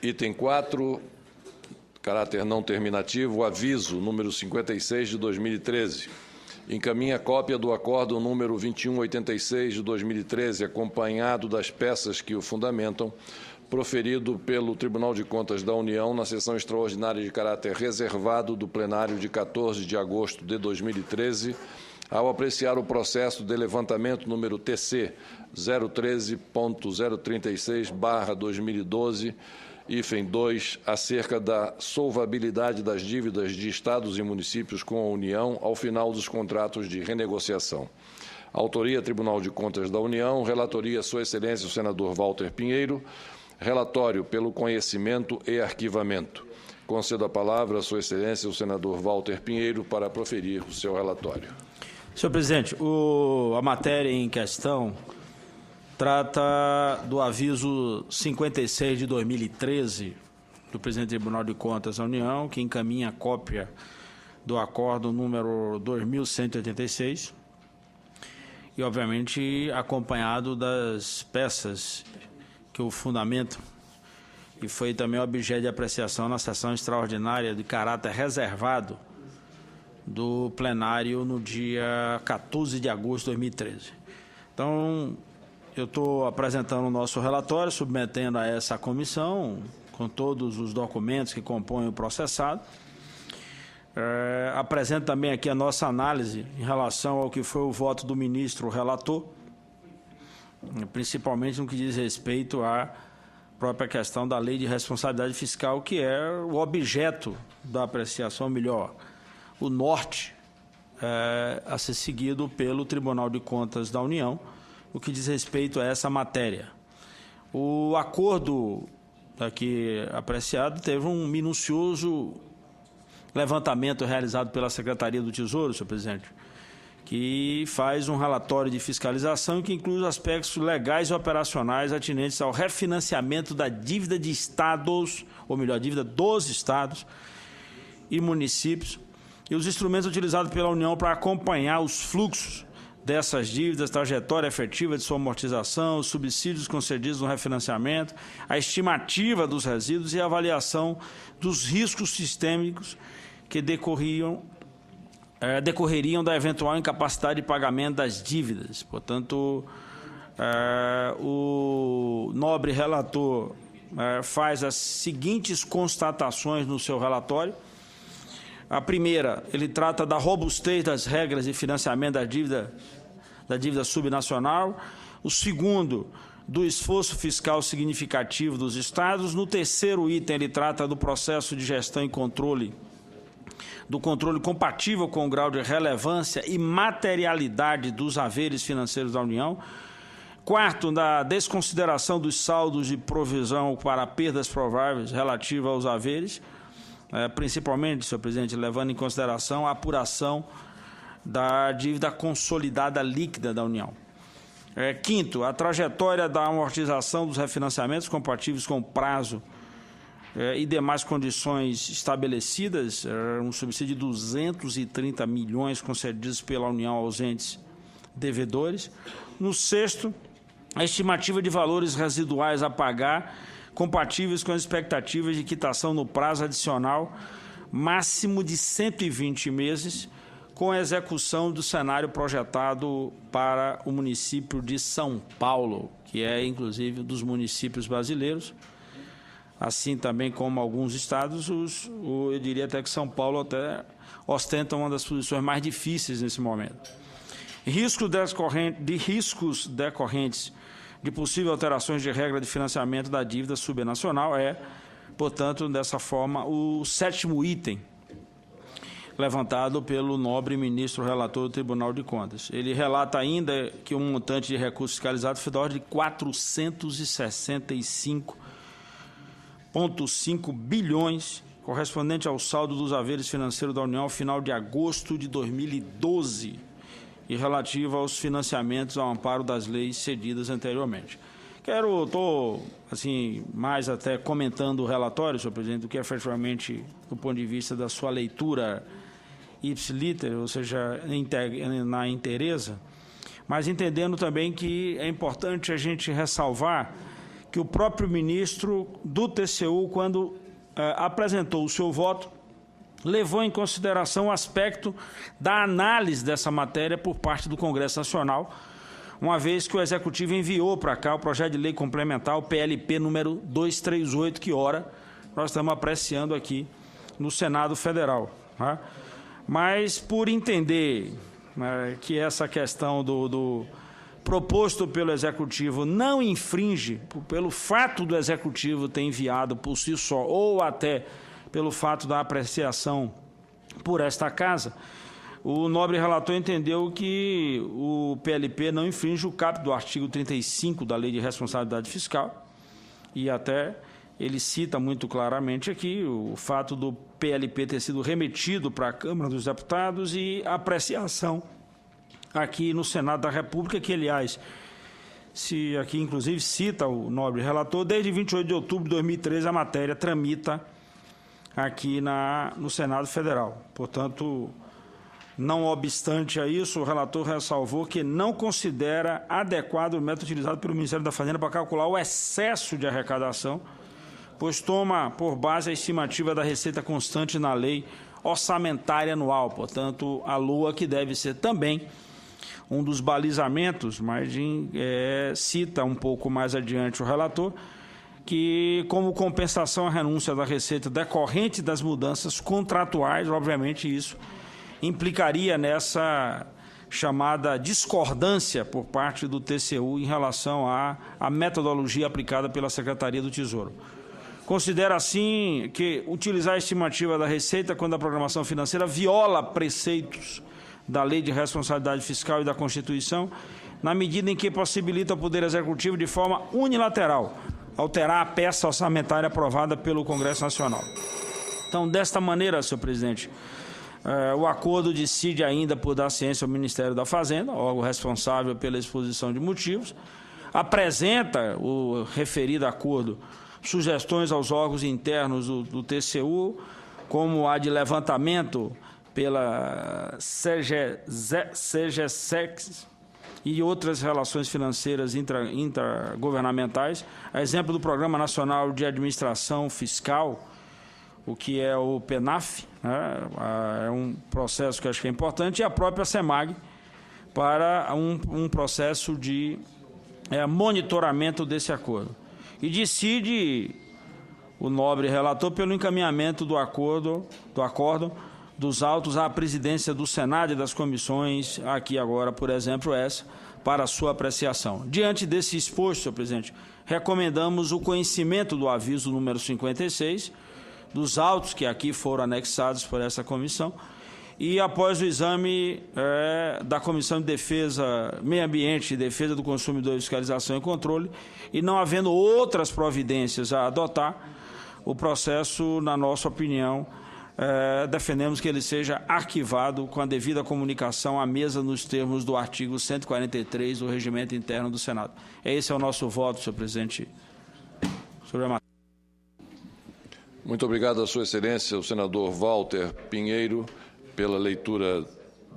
Item 4, caráter não terminativo, aviso número 56 de 2013. Encaminha cópia do acordo número 2186 de 2013, acompanhado das peças que o fundamentam, proferido pelo Tribunal de Contas da União na sessão extraordinária de caráter reservado do plenário de 14 de agosto de 2013, ao apreciar o processo de levantamento número TC 013.036/2012, hífen 2, acerca da solvabilidade das dívidas de Estados e municípios com a União ao final dos contratos de renegociação. Autoria, Tribunal de Contas da União. Relatoria, Sua Excelência, o senador Walter Pinheiro. Relatório pelo conhecimento e arquivamento. Concedo a palavra a Sua Excelência, o senador Walter Pinheiro, para proferir o seu relatório. Senhor presidente, a matéria em questão trata do aviso 56 de 2013 do presidente do Tribunal de Contas da União, que encaminha a cópia do acordo número 2186 e, obviamente, acompanhado das peças que o fundamento e foi também objeto de apreciação na sessão extraordinária de caráter reservado do plenário no dia 14 de agosto de 2013. Então, eu estou apresentando o nosso relatório, submetendo a essa comissão, com todos os documentos que compõem o processado. Apresento também aqui a nossa análise em relação ao que foi o voto do ministro relator, principalmente no que diz respeito à própria questão da lei de responsabilidade fiscal, que é o objeto da apreciação, melhor, o norte a ser seguido pelo Tribunal de Contas da União, o que diz respeito a essa matéria. O acordo aqui apreciado teve um minucioso levantamento realizado pela Secretaria do Tesouro, senhor presidente, que faz um relatório de fiscalização que inclui os aspectos legais e operacionais atinentes ao refinanciamento da dívida de estados, ou melhor, dívida dos estados e municípios, e os instrumentos utilizados pela União para acompanhar os fluxos dessas dívidas, trajetória efetiva de sua amortização, os subsídios concedidos no refinanciamento, a estimativa dos resíduos e a avaliação dos riscos sistêmicos que decorreriam da eventual incapacidade de pagamento das dívidas. Portanto, o nobre relator faz as seguintes constatações no seu relatório. A primeira, ele trata da robustez das regras de financiamento da dívida subnacional. O segundo, do esforço fiscal significativo dos estados. No terceiro item, ele trata do processo de gestão e controle, do controle compatível com o grau de relevância e materialidade dos haveres financeiros da União. Quarto, da desconsideração dos saldos de provisão para perdas prováveis relativas aos haveres, principalmente, senhor presidente, levando em consideração a apuração da dívida consolidada líquida da União. Quinto, a trajetória da amortização dos refinanciamentos compatíveis com o prazo e demais condições estabelecidas, um subsídio de 230 milhões concedidos pela União aos entes devedores. No sexto, a estimativa de valores residuais a pagar compatíveis com as expectativas de quitação no prazo adicional máximo de 120 meses, com a execução do cenário projetado para o município de São Paulo, que é, inclusive, dos municípios brasileiros, assim também como alguns estados, eu diria até que São Paulo até ostenta uma das posições mais difíceis nesse momento. Riscos decorrentes de possíveis alterações de regra de financiamento da dívida subnacional portanto, dessa forma, o sétimo item levantado pelo nobre ministro relator do Tribunal de Contas. Ele relata ainda que um montante de recursos fiscalizados foi da ordem de 465,5 bilhões, correspondente ao saldo dos haveres financeiros da União ao final de agosto de 2012, e relativa aos financiamentos ao amparo das leis cedidas anteriormente. Estou, assim, mais até comentando o relatório, senhor presidente, do que efetivamente do ponto de vista da sua leitura ipsiliter, ou seja, na inteireza, mas entendendo também que é importante a gente ressalvar que o próprio ministro do TCU, quando apresentou o seu voto, levou em consideração o aspecto da análise dessa matéria por parte do Congresso Nacional, uma vez que o Executivo enviou para cá o projeto de lei complementar, o PLP número 238, que ora nós estamos apreciando aqui no Senado Federal. Tá? Mas, por entender que essa questão do proposto pelo Executivo não infringe, pelo fato do Executivo ter enviado por si só, ou até pelo fato da apreciação por esta Casa, o nobre relator entendeu que o PLP não infringe o caput do artigo 35 da Lei de Responsabilidade Fiscal, e até ele cita muito claramente aqui o fato do PLP ter sido remetido para a Câmara dos Deputados e a apreciação aqui no Senado da República, que, aliás, se aqui inclusive cita o nobre relator, desde 28 de outubro de 2013 a matéria tramita aqui no Senado Federal. Portanto, não obstante a isso, o relator ressalvou que não considera adequado o método utilizado pelo Ministério da Fazenda para calcular o excesso de arrecadação, pois toma por base a estimativa da receita constante na lei orçamentária anual, portanto, a LOA, que deve ser também um dos balizamentos, mas cita um pouco mais adiante o relator, que, como compensação à renúncia da receita decorrente das mudanças contratuais, obviamente isso implicaria nessa chamada discordância por parte do TCU em relação à metodologia aplicada pela Secretaria do Tesouro. Considera, assim, que utilizar a estimativa da receita quando a programação financeira viola preceitos da Lei de Responsabilidade Fiscal e da Constituição, na medida em que possibilita ao Poder Executivo, de forma unilateral, alterar a peça orçamentária aprovada pelo Congresso Nacional. Então, desta maneira, senhor presidente, o acordo decide ainda por dar ciência ao Ministério da Fazenda, órgão responsável pela exposição de motivos, apresenta o referido acordo sugestões aos órgãos internos do TCU, como a de levantamento pela CGSEX e outras relações financeiras intergovernamentais, a exemplo do Programa Nacional de Administração Fiscal, o que é o PENAF, né? É um processo que acho que é importante, e a própria SEMAG, para um processo de monitoramento desse acordo. E decide o nobre relator pelo encaminhamento do acórdão dos autos à presidência do Senado e das comissões, aqui agora, por exemplo, essa, para sua apreciação. Diante desse exposto, senhor presidente, recomendamos o conhecimento do aviso número 56, dos autos que aqui foram anexados por essa comissão, e após o exame da Comissão de Defesa, Meio Ambiente e Defesa do Consumidor, Fiscalização e Controle, e não havendo outras providências a adotar, o processo, na nossa opinião, defendemos que ele seja arquivado com a devida comunicação à mesa nos termos do artigo 143 do Regimento Interno do Senado. Esse é o nosso voto, senhor presidente, sobre a matéria. Muito obrigado a sua excelência, o senador Walter Pinheiro, pela leitura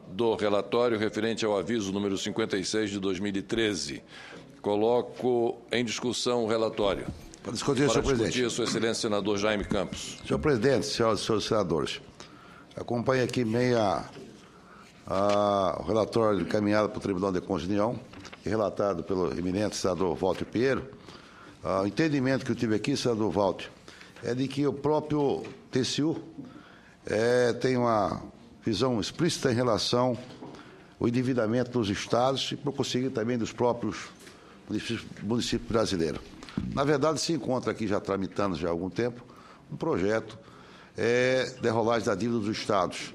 do relatório referente ao aviso número 56 de 2013. Coloco em discussão o relatório. Para discutir, senhor presidente. Sua excelência, senador Jaime Campos. Senhor presidente, senhoras e senhores senadores, acompanho aqui o relatório encaminhado para o Tribunal de Contas de União e relatado pelo eminente senador Walter Pinheiro. O entendimento que eu tive aqui, senador Walter, é de que o próprio TCU tem uma visão explícita em relação ao endividamento dos estados e, por conseguir, também dos próprios municípios brasileiros. Na verdade, se encontra aqui, já tramitando já há algum tempo, um projeto de rolagem da dívida dos estados.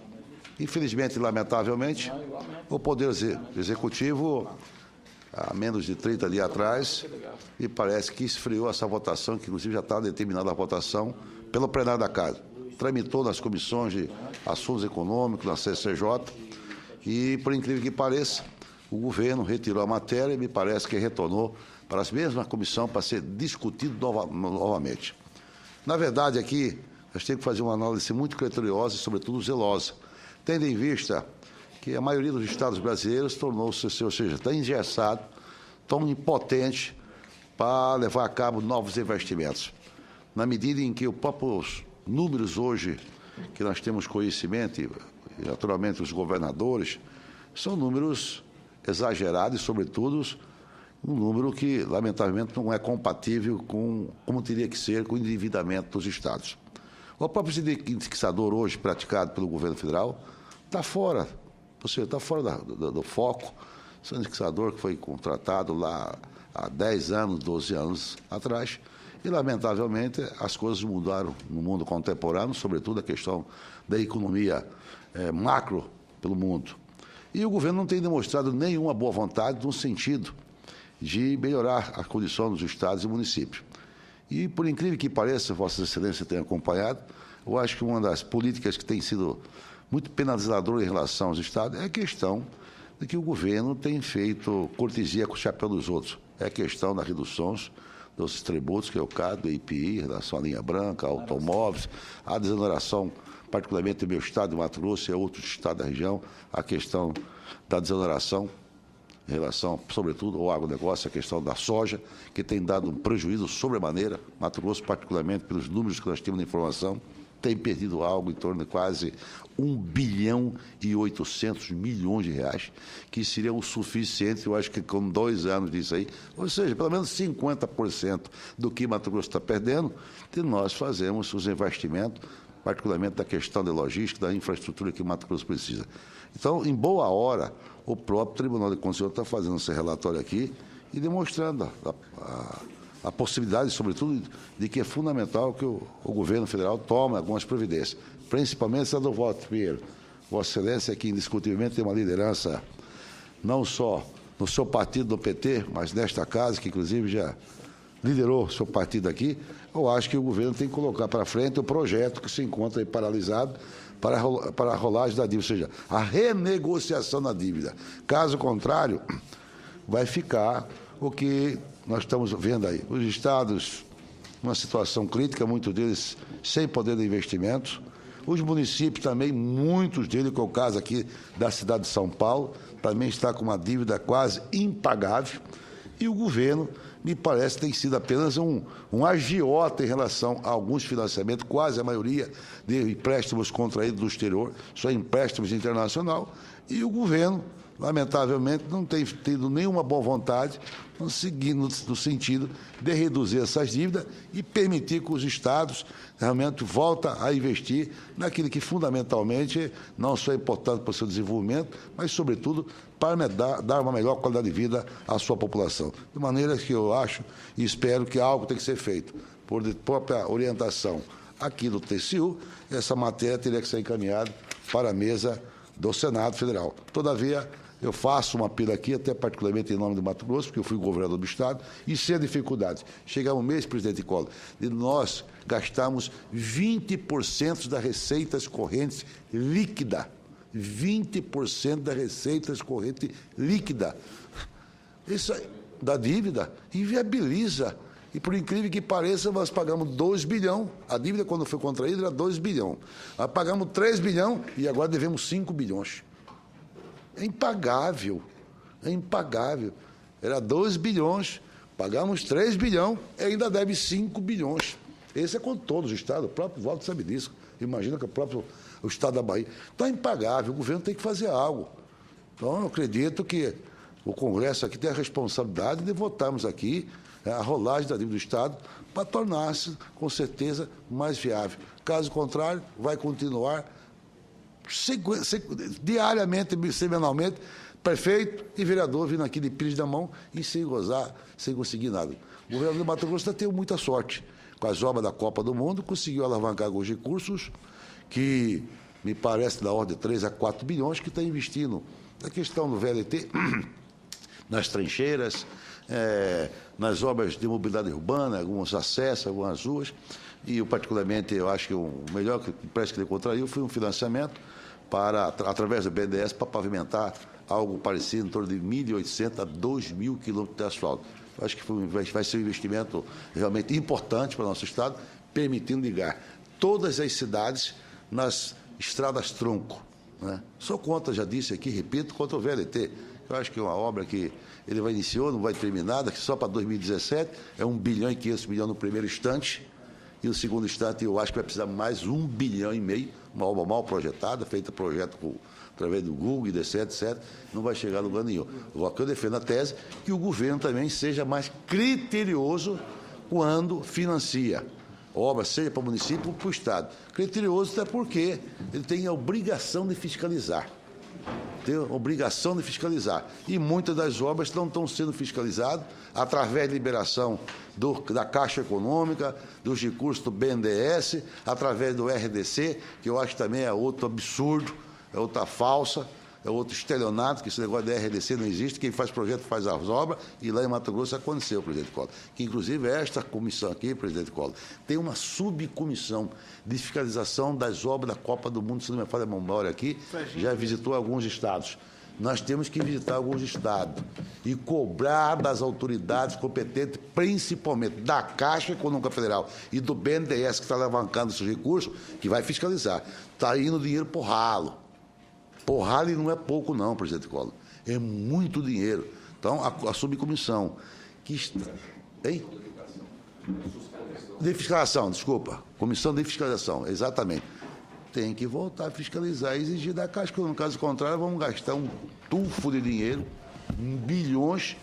Infelizmente, lamentavelmente, o Poder Executivo, há menos de 30 dias atrás, me parece que esfriou essa votação, que inclusive já está determinada a votação pelo plenário da Casa. Tramitou nas comissões de assuntos econômicos, na CCJ, e, por incrível que pareça, o governo retirou a matéria e me parece que retornou para a mesma comissão para ser discutido novamente. Na verdade, aqui, nós temos que fazer uma análise muito criteriosa e, sobretudo, zelosa, tendo em vista que a maioria dos estados brasileiros tornou-se, ou seja, tão engessado, tão impotente para levar a cabo novos investimentos. Na medida em que os próprios números hoje que nós temos conhecimento, e naturalmente os governadores, são números exagerados e, sobretudo, um número que, lamentavelmente, não é compatível com como teria que ser com o endividamento dos estados. O próprio indexador hoje praticado pelo governo federal está fora, ou seja, está fora do foco. Esse indexador que foi contratado lá há 10 anos, 12 anos atrás, e, lamentavelmente, as coisas mudaram no mundo contemporâneo, sobretudo a questão da economia macro pelo mundo. E o governo não tem demonstrado nenhuma boa vontade no sentido de melhorar a condição dos estados e municípios. E, por incrível que pareça, Vossa Excelência tem acompanhado, eu acho que uma das políticas que tem sido muito penalizadora em relação aos estados é a questão de que o governo tem feito cortesia com o chapéu dos outros. É a questão das reduções dos tributos, que é o caso do IPI, em relação à linha branca, automóveis, a desoneração, particularmente no meu estado de Mato Grosso e outros estados da região, a questão da desoneração em relação, sobretudo, ao agronegócio, a questão da soja, que tem dado um prejuízo sobremaneira. Mato Grosso, particularmente pelos números que nós temos de informação, tem perdido algo em torno de quase 1 bilhão e 800 milhões de reais, que seria o suficiente, eu acho que com 2 anos disso aí, ou seja, pelo menos 50% do que Mato Grosso está perdendo, de nós fazemos os investimentos, particularmente da questão da logística, da infraestrutura que Mato Grosso precisa. Então, em boa hora, o próprio Tribunal de Contas está fazendo esse relatório aqui e demonstrando a possibilidade, sobretudo, de que é fundamental que o governo federal tome algumas providências, principalmente essa do Walter Pinheiro. Vossa Excelência, que indiscutivelmente tem uma liderança não só no seu partido, do PT, mas nesta casa, que inclusive já liderou o seu partido aqui. Eu acho que o governo tem que colocar para frente o projeto que se encontra aí paralisado para a rolagem da dívida, ou seja, a renegociação da dívida. Caso contrário, vai ficar o que nós estamos vendo aí. Os estados, numa situação crítica, muitos deles sem poder de investimento. Os municípios também, muitos deles, que é o caso aqui da cidade de São Paulo, também está com uma dívida quase impagável. E o governo, me parece, tem sido apenas um agiota em relação a alguns financiamentos, quase a maioria de empréstimos contraídos do exterior, só empréstimos internacional, e o governo, lamentavelmente, não tem tido nenhuma boa vontade no sentido de reduzir essas dívidas e permitir que os estados realmente voltem a investir naquilo que fundamentalmente não só é importante para o seu desenvolvimento, mas, sobretudo, para dar uma melhor qualidade de vida à sua população. De maneira que eu acho e espero que algo tem que ser feito por própria orientação aqui do TCU, essa matéria teria que ser encaminhada para a mesa do Senado Federal. Todavia, eu faço uma apelo aqui, até particularmente em nome do Mato Grosso, porque eu fui governador do Estado, e sem dificuldades. Chegamos um mês, presidente Collor, de nós gastarmos 20% das receitas correntes líquida. 20% das receitas correntes líquida. Isso da dívida inviabiliza. E, por incrível que pareça, nós pagamos 2 bilhões. A dívida, quando foi contraída, era 2 bilhões. Nós pagamos 3 bilhões e agora devemos 5 bilhões. É impagável. É impagável. Era 2 bilhões, pagamos 3 bilhões e ainda deve 5 bilhões. Esse é com todos os estados. O próprio Walter sabe disso. Imagina que o estado da Bahia. Então é impagável. O governo tem que fazer algo. Então, eu acredito que o Congresso aqui tem a responsabilidade de votarmos aqui a rolagem da dívida do Estado para tornar-se, com certeza, mais viável. Caso contrário, vai continuar diariamente, semanalmente, prefeito e vereador vindo aqui de pires da mão e sem gozar, sem conseguir nada. O governo do Mato Grosso está tendo muita sorte. Com as obras da Copa do Mundo, conseguiu alavancar alguns recursos que me parece da ordem de 3 a 4 bilhões, que está investindo na questão do VLT, nas trincheiras, nas obras de mobilidade urbana, alguns acessos, algumas ruas, e eu, particularmente, eu acho que o melhor empréstimo que ele contraiu foi um financiamento através do BNDES para pavimentar algo parecido em torno de 1.800 a 2.000 quilômetros de asfalto. Eu acho que vai ser um investimento realmente importante para o nosso Estado, permitindo ligar todas as cidades nas estradas tronco. Né? Sou contra, já disse aqui, repito, contra o VLT, Eu acho que é uma obra que ele vai iniciar, não vai terminar, que só para 2017 é 1 bilhão e 500 milhões no primeiro instante, e no segundo instante eu acho que vai precisar mais 1 bilhão e meio, uma obra mal projetada, feita projeto através do Google, IDC, etc., não vai chegar a lugar nenhum. Eu defendo a tese que o governo também seja mais criterioso quando financia obra, seja para o município ou para o Estado. Criterioso até porque ele tem a obrigação de fiscalizar. Tem a obrigação de fiscalizar. E muitas das obras não estão sendo fiscalizadas através de liberação da Caixa Econômica, dos recursos do BNDES, através do RDC, que eu acho também é outro absurdo, é outra falsa, é outro estelionato, que esse negócio de RDC não existe, quem faz projeto faz as obras, e lá em Mato Grosso aconteceu, presidente Collor. Que, inclusive, esta comissão aqui, presidente Collor, tem uma subcomissão de fiscalização das obras da Copa do Mundo, se não me falha a memória aqui, já visitou alguns estados. Nós temos que visitar alguns estados e cobrar das autoridades competentes, principalmente da Caixa Econômica Federal e do BNDES, que está alavancando esses recursos, que vai fiscalizar. Está indo dinheiro por ralo. Por ralo e não é pouco não, presidente Collor. É muito dinheiro. Então, a subcomissão que está... Hein? De fiscalização, desculpa. Comissão de fiscalização, exatamente. Tem que voltar a fiscalizar e exigir da Caixa, porque no caso contrário vamos gastar um tufo de dinheiro, bilhões,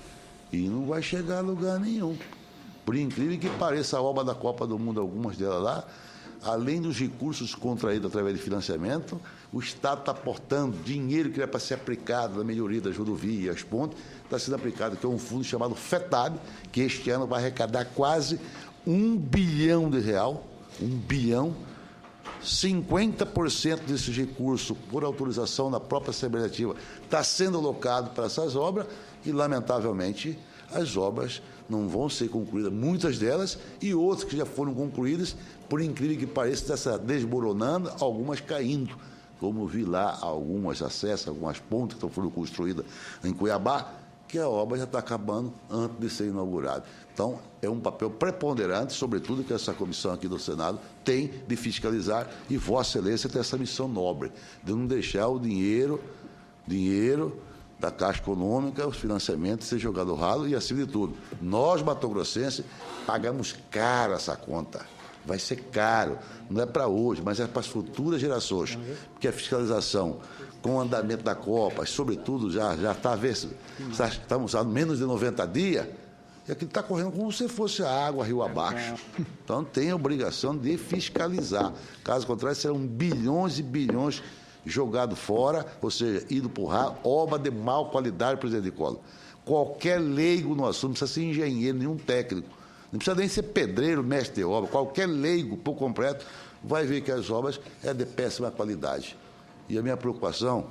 e não vai chegar a lugar nenhum. Por incrível que pareça, a obra da Copa do Mundo, algumas delas lá, além dos recursos contraídos através de financiamento, o Estado está aportando dinheiro que era para ser aplicado na melhoria das rodovias, as pontes, está sendo aplicado, que é um fundo chamado FETAB, que este ano vai arrecadar quase R$1 bilhão, 1 bilhão, 50% desses recursos, por autorização da própria Assembleia Legislativa, está sendo alocado para essas obras e, lamentavelmente, as obras não vão ser concluídas, muitas delas, e outras que já foram concluídas, por incrível que pareça, está desmoronando, algumas caindo, como vi lá algumas acessos, algumas pontes que foram construídas em Cuiabá, que a obra já está acabando antes de ser inaugurada. Então, é um papel preponderante, sobretudo, que essa comissão aqui do Senado tem de fiscalizar, e Vossa Excelência tem essa missão nobre, de não deixar o dinheiro da Caixa Econômica, os financiamentos, ser jogado ao ralo, e, acima de tudo, nós, matogrossenses, pagamos caro essa conta. Vai ser caro, não é para hoje, mas é para as futuras gerações, porque a fiscalização com o andamento da Copa, sobretudo, já está estamos há menos de 90 dias, e aquilo está correndo como se fosse a água rio abaixo. Então, tem a obrigação de fiscalizar. Caso contrário, serão bilhões e bilhões jogados fora, ou seja, indo por ralo, obra de mal qualidade, presidente Collor. Qualquer leigo no assunto, não precisa ser engenheiro, nenhum técnico, não precisa nem ser pedreiro, mestre de obra, qualquer leigo por completo vai ver que as obras é de péssima qualidade. E a minha preocupação,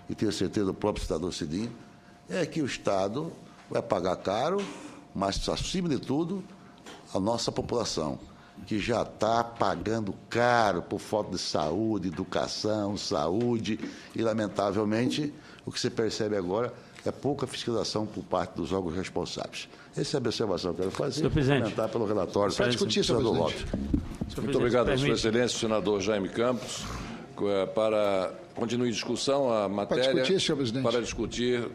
e tenho certeza do próprio senador Cidinho, é que o Estado vai pagar caro, mas, acima de tudo, a nossa população, que já está pagando caro por falta de saúde, educação, saúde, e, lamentavelmente, o que se percebe agora é pouca fiscalização por parte dos órgãos responsáveis. Essa é a minha observação que eu quero fazer, comentar pelo relatório. Para discutir, senhor presidente. Muito obrigado, Sua Excelência, o senador Jaime Campos. Continue discussão, a matéria... Para discutir, senhor presidente. Para discutir,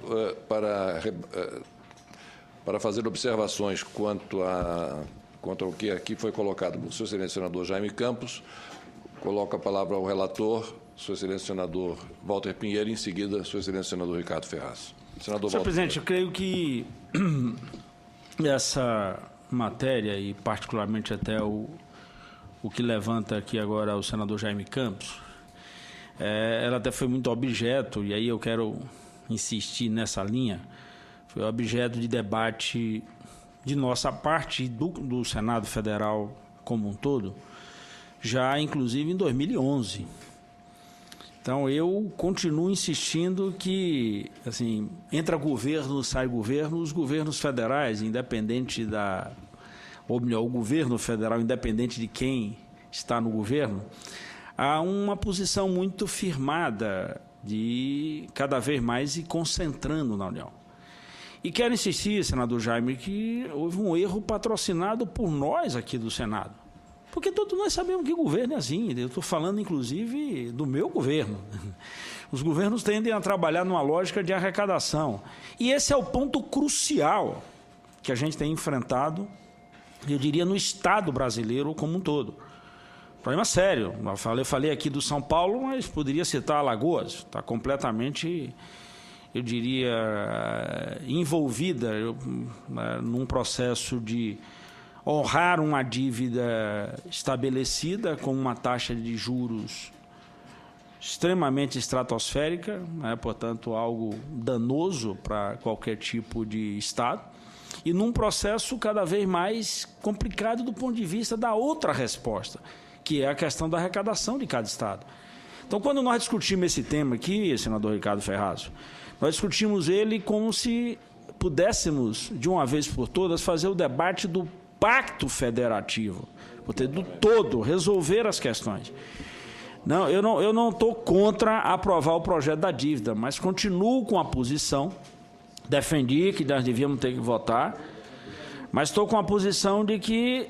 para fazer observações quanto ao que aqui foi colocado por Sua Excelência, senador Jaime Campos. Coloco a palavra ao relator, Sua Excelência, senador Walter Pinheiro, e, em seguida, Sua Excelência, senador Ricardo Ferraz. Senador Senhor Walter presidente, Pinheiro. eu creio que essa matéria, e particularmente até o que levanta aqui agora o senador Jaime Campos, ela até foi muito objeto, e aí eu quero insistir nessa linha, foi objeto de debate de nossa parte do Senado Federal como um todo, já inclusive em 2011. Então, eu continuo insistindo que, assim, entra governo, sai governo, os governos federais, independente ou melhor, o governo federal, independente de quem está no governo, há uma posição muito firmada de cada vez mais ir concentrando na União. E quero insistir, senador Jaime, que houve um erro patrocinado por nós aqui do Senado. Porque todos nós sabemos que governo é assim. Eu estou falando, inclusive, do meu governo. Os governos tendem a trabalhar numa lógica de arrecadação. E esse é o ponto crucial que a gente tem enfrentado, eu diria, no Estado brasileiro como um todo. Problema sério. Eu falei aqui do São Paulo, mas poderia citar Alagoas. Está completamente, eu diria, envolvida num processo de honrar uma dívida estabelecida com uma taxa de juros extremamente estratosférica, portanto, algo danoso para qualquer tipo de Estado, e num processo cada vez mais complicado do ponto de vista da outra resposta, que é a questão da arrecadação de cada Estado. Então, quando nós discutimos esse tema aqui, senador Ricardo Ferrazzo, nós discutimos ele como se pudéssemos, de uma vez por todas, fazer o debate do pacto federativo, do todo, resolver as questões. Não, eu não estou contra aprovar o projeto da dívida, mas continuo com a posição, defendi que nós devíamos ter que votar, mas estou com a posição de que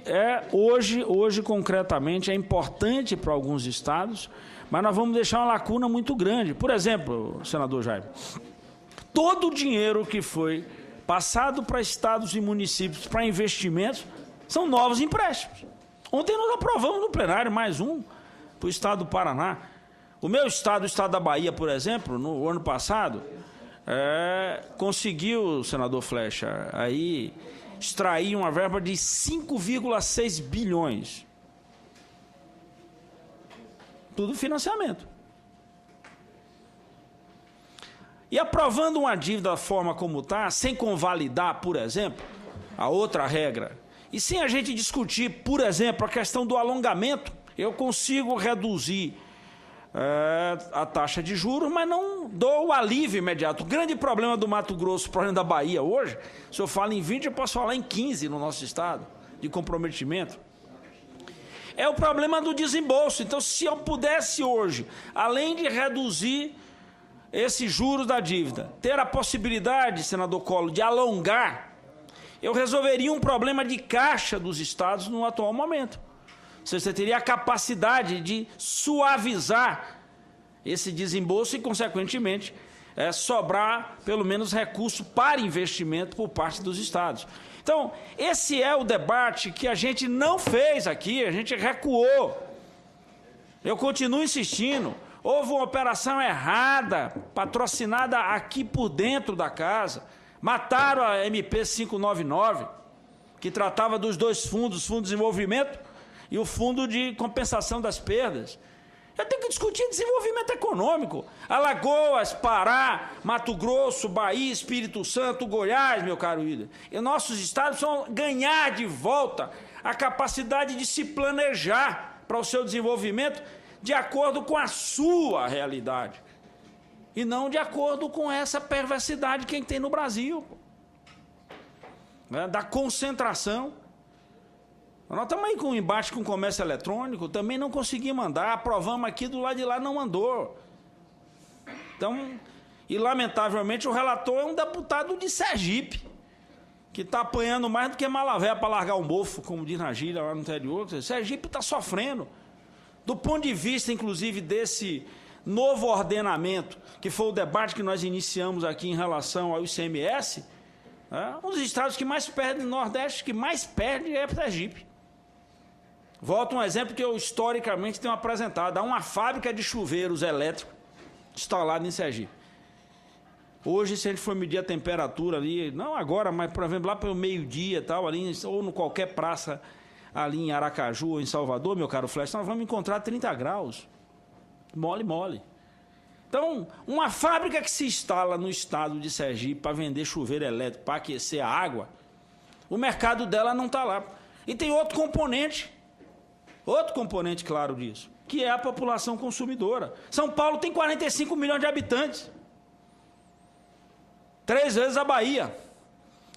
hoje concretamente, é importante para alguns estados, mas nós vamos deixar uma lacuna muito grande. Por exemplo, senador Jaime, todo o dinheiro que foi passado para estados e municípios para investimentos são novos empréstimos. Ontem nós aprovamos no plenário mais um para o estado do Paraná. O meu estado, o estado da Bahia, por exemplo, no ano passado, conseguiu, senador Flecha, aí extrair uma verba de 5,6 bilhões. Tudo financiamento. E aprovando uma dívida da forma como está, sem convalidar, por exemplo, a outra regra, e sem a gente discutir, por exemplo, a questão do alongamento, eu consigo reduzir a taxa de juros, mas não dou o alívio imediato. O grande problema do Mato Grosso, o problema da Bahia hoje, se eu falo em 20, eu posso falar em 15 no nosso estado, de comprometimento. É o problema do desembolso. Então, se eu pudesse hoje, além de reduzir esses juros da dívida, ter a possibilidade, senador Collor, de alongar, eu resolveria um problema de caixa dos estados no atual momento. Você teria a capacidade de suavizar esse desembolso e, consequentemente, sobrar, pelo menos, recurso para investimento por parte dos estados. Então, esse é o debate que a gente não fez aqui, a gente recuou. Eu continuo insistindo. Houve uma operação errada, patrocinada aqui por dentro da casa. Mataram a MP 599, que tratava dos dois fundos, o Fundo de Desenvolvimento e o Fundo de Compensação das Perdas. Eu tenho que discutir desenvolvimento econômico. Alagoas, Pará, Mato Grosso, Bahia, Espírito Santo, Goiás, meu caro Ida. E nossos estados vão ganhar de volta a capacidade de se planejar para o seu desenvolvimento de acordo com a sua realidade. E não de acordo com essa perversidade que tem no Brasil. Da concentração. Nós estamos aí com um embate com o comércio eletrônico, também não conseguimos mandar, aprovamos aqui, do lado de lá não mandou. Então, e lamentavelmente o relator é um deputado de Sergipe, que está apanhando mais do que Malavé para largar um mofo, como diz na gíria lá no interior. Sergipe está sofrendo. Do ponto de vista, inclusive, desse novo ordenamento, que foi o debate que nós iniciamos aqui em relação ao ICMS, um dos estados que mais perde no Nordeste, que mais perde é Sergipe. Volto um exemplo que eu historicamente tenho apresentado. Há uma fábrica de chuveiros elétricos instalada em Sergipe. Hoje, se a gente for medir a temperatura ali, não agora, mas, por exemplo, lá pelo meio-dia, tal, ali, ou em qualquer praça ali em Aracaju ou em Salvador, meu caro Flecha, nós vamos encontrar 30 graus. Mole, mole. Então, uma fábrica que se instala no estado de Sergipe para vender chuveiro elétrico, para aquecer a água, o mercado dela não está lá. E tem outro componente claro disso, que é a população consumidora. São Paulo tem 45 milhões de habitantes. 3 vezes a Bahia.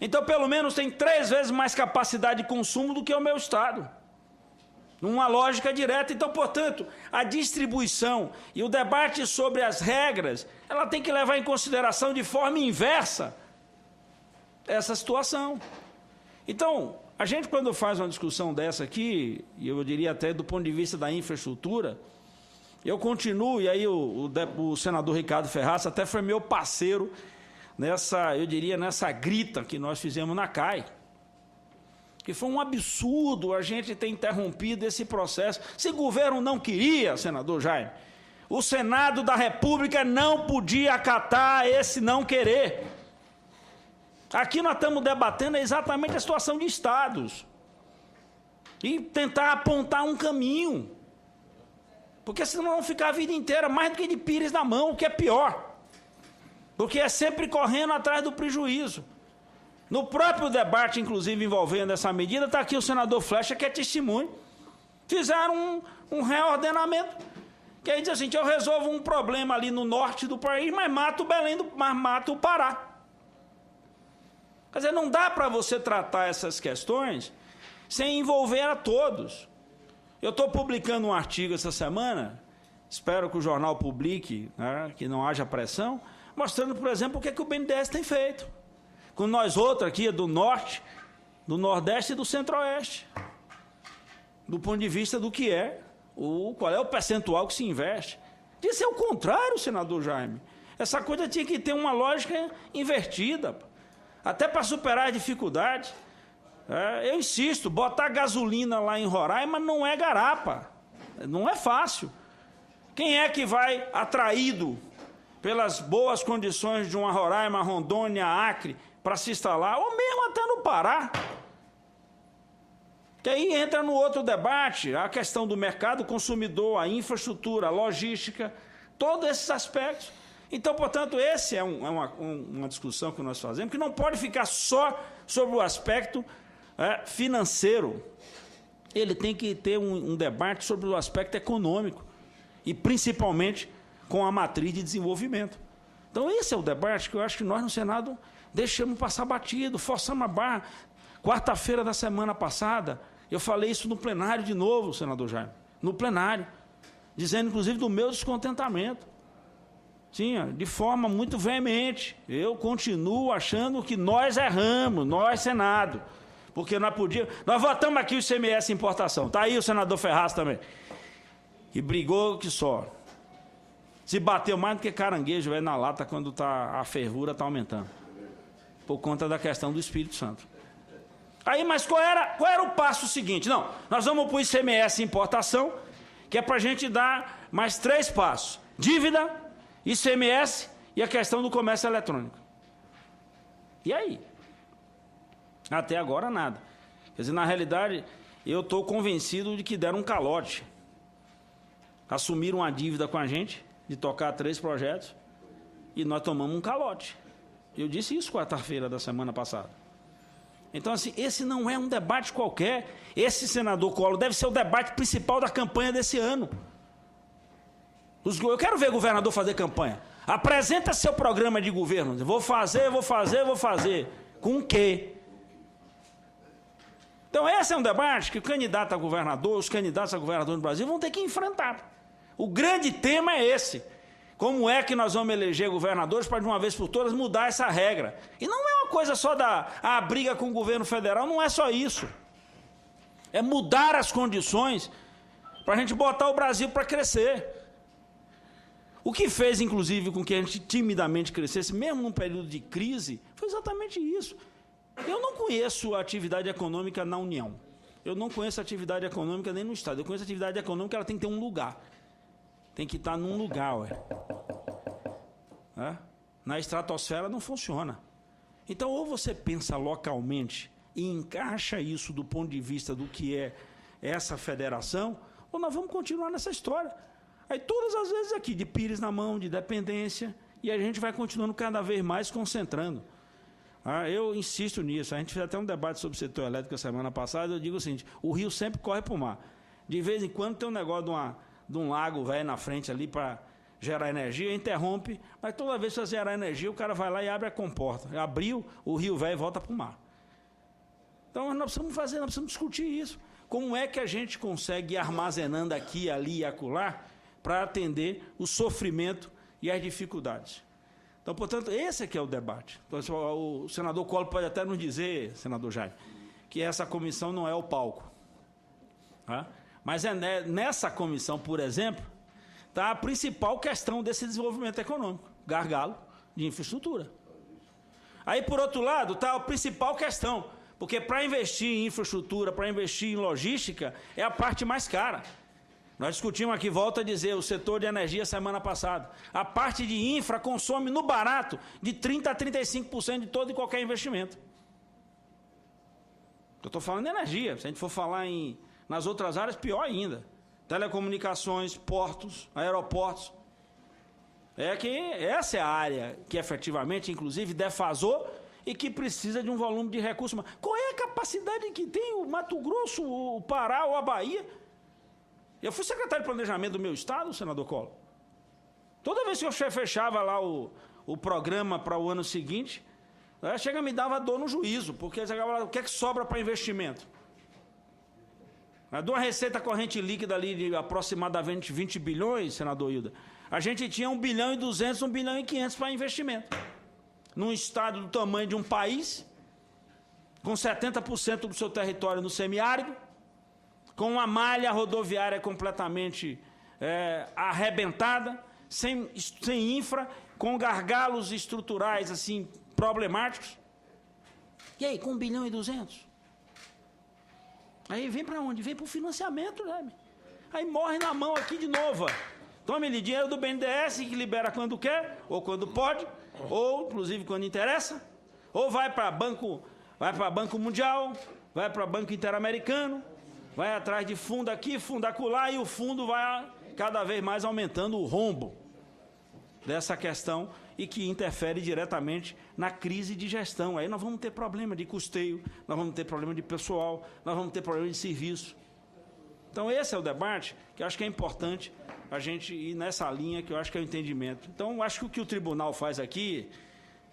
Então, pelo menos, tem 3 vezes mais capacidade de consumo do que o meu estado. Numa lógica direta. Então, portanto, a distribuição e o debate sobre as regras, ela tem que levar em consideração de forma inversa essa situação. Então, A gente, quando faz uma discussão dessa aqui, e eu diria até do ponto de vista da infraestrutura, eu continuo, e aí o senador Ricardo Ferraz até foi meu parceiro nessa, eu diria, nessa grita que nós fizemos na CAI, que foi um absurdo a gente ter interrompido esse processo. Se o governo não queria, senador Jaime, o Senado da República não podia acatar esse não querer. Aqui nós estamos debatendo exatamente a situação de estados e tentar apontar um caminho, porque senão vão ficar a vida inteira mais do que de pires na mão, o que é pior, porque é sempre correndo atrás do prejuízo. No próprio debate, inclusive, envolvendo essa medida, está aqui o senador Flecha, que é testemunho. Fizeram um reordenamento, que aí diz assim, eu resolvo um problema ali no norte do país, mas mato Belém, mas mato o Pará. Quer dizer, não dá para você tratar essas questões sem envolver a todos. Eu estou publicando um artigo essa semana, espero que o jornal publique, né, que não haja pressão, mostrando, por exemplo, o que, é que o BNDES tem feito. Com nós outros aqui, do Norte, do Nordeste e do Centro-Oeste. Do ponto de vista do que é, qual é o percentual que se investe. Isso é o contrário, senador Jaime. Essa coisa tinha que ter uma lógica invertida, até para superar as dificuldades. Eu insisto, botar gasolina lá em Roraima não é garapa, não é fácil. Quem é que vai, atraído pelas boas condições de uma Roraima, Rondônia, Acre, para se instalar, ou mesmo até no Pará? Que aí entra no outro debate, a questão do mercado consumidor, a infraestrutura, a logística, todos esses aspectos. Então, portanto, essa é uma discussão que nós fazemos, que não pode ficar só sobre o aspecto financeiro. Ele tem que ter um debate sobre o aspecto econômico, e principalmente com a matriz de desenvolvimento. Então, esse é o debate que eu acho que nós no Senado deixamos passar batido, forçamos a barra. Quarta-feira da semana passada, eu falei isso no plenário de novo, senador Jaime, no plenário, dizendo, inclusive, do meu descontentamento. Sim, de forma muito veemente. Eu continuo achando que nós erramos, nós, Senado, porque nós podíamos... Nós votamos aqui o ICMS importação. Está aí o senador Ferraz também, que brigou que só. Se bateu mais do que caranguejo na lata quando a fervura está aumentando, por conta da questão do Espírito Santo. Aí, mas qual era o passo seguinte? Não, nós vamos para o ICMS importação, que é para a gente dar mais 3 passos. Dívida, ICMS e a questão do comércio eletrônico. E aí? Até agora nada. Quer dizer, na realidade, eu estou convencido de que deram um calote. Assumiram uma dívida com a gente, de tocar 3 projetos, e nós tomamos um calote. Eu disse isso quarta-feira da semana passada. Então, assim, esse não é um debate qualquer. Esse, senador Collor, deve ser o debate principal da campanha desse ano. Eu quero ver o governador fazer campanha. Apresenta seu programa de governo. Vou fazer. Com o quê? Então, esse é um debate que o candidato a governador, os candidatos a governador no Brasil vão ter que enfrentar. O grande tema é esse. Como é que nós vamos eleger governadores para, de uma vez por todas, mudar essa regra? E não é uma coisa só a briga com o governo federal, não é só isso. É mudar as condições para a gente botar o Brasil para crescer. O que fez, inclusive, com que a gente timidamente crescesse, mesmo num período de crise, foi exatamente isso. Eu não conheço a atividade econômica na União. Eu não conheço a atividade econômica nem no Estado. Eu conheço a atividade econômica, ela tem que ter um lugar. Tem que estar num lugar, Na estratosfera não funciona. Então, ou você pensa localmente e encaixa isso do ponto de vista do que é essa federação, ou nós vamos continuar nessa história. Aí todas as vezes aqui, de pires na mão, de dependência, e a gente vai continuando cada vez mais concentrando. Eu insisto nisso. A gente fez até um debate sobre o setor elétrico a semana passada. Eu digo o seguinte, o rio sempre corre para o mar. De vez em quando tem um negócio de um lago velho na frente ali para gerar energia, interrompe, mas toda vez que você gerar energia, o cara vai lá e abre a comporta. Abriu, o rio velho volta para o mar. Então nós precisamos discutir isso. Como é que a gente consegue ir armazenando aqui, ali e acolá para atender o sofrimento e as dificuldades? Então, portanto, esse aqui é o debate. Então, o senador Collor pode até nos dizer, senador Jaime, que essa comissão não é o palco. Tá? Mas nessa comissão, por exemplo, está a principal questão desse desenvolvimento econômico, gargalo de infraestrutura. Aí, por outro lado, está a principal questão, porque para investir em infraestrutura, para investir em logística, é a parte mais cara. Nós discutimos aqui, volto a dizer, o setor de energia semana passada. A parte de infra consome no barato de 30% a 35% de todo e qualquer investimento. Eu estou falando de energia. Se a gente for falar nas outras áreas, pior ainda. Telecomunicações, portos, aeroportos. Essa é a área que efetivamente, inclusive, defasou e que precisa de um volume de recursos. Qual é a capacidade que tem o Mato Grosso, o Pará ou a Bahia? Eu fui secretário de planejamento do meu estado, senador Collor. Toda vez que eu fechava lá o programa para o ano seguinte, chega e me dava dor no juízo, porque o que é que sobra para investimento? De uma receita corrente líquida ali de aproximadamente 20 bilhões, senador Hilda, a gente tinha 1 bilhão e 200, 1 bilhão e 500 para investimento. Num estado do tamanho de um país, com 70% do seu território no semiárido, com uma malha rodoviária completamente arrebentada, sem infra, com gargalos estruturais assim problemáticos. E aí, com 1 bilhão e 200? Aí vem para onde? Vem para o financiamento, né? Aí morre na mão aqui de novo. Tome-lhe dinheiro do BNDES, que libera quando quer, ou quando pode, ou inclusive quando interessa, ou vai para Banco Mundial, vai para Banco Interamericano, vai atrás de fundo aqui, fundo acolá, e o fundo vai cada vez mais aumentando o rombo dessa questão e que interfere diretamente na crise de gestão. Aí nós vamos ter problema de custeio, nós vamos ter problema de pessoal, nós vamos ter problema de serviço. Então esse é o debate que eu acho que é importante a gente ir nessa linha, que eu acho que é o entendimento. Então eu acho que o que o tribunal faz aqui,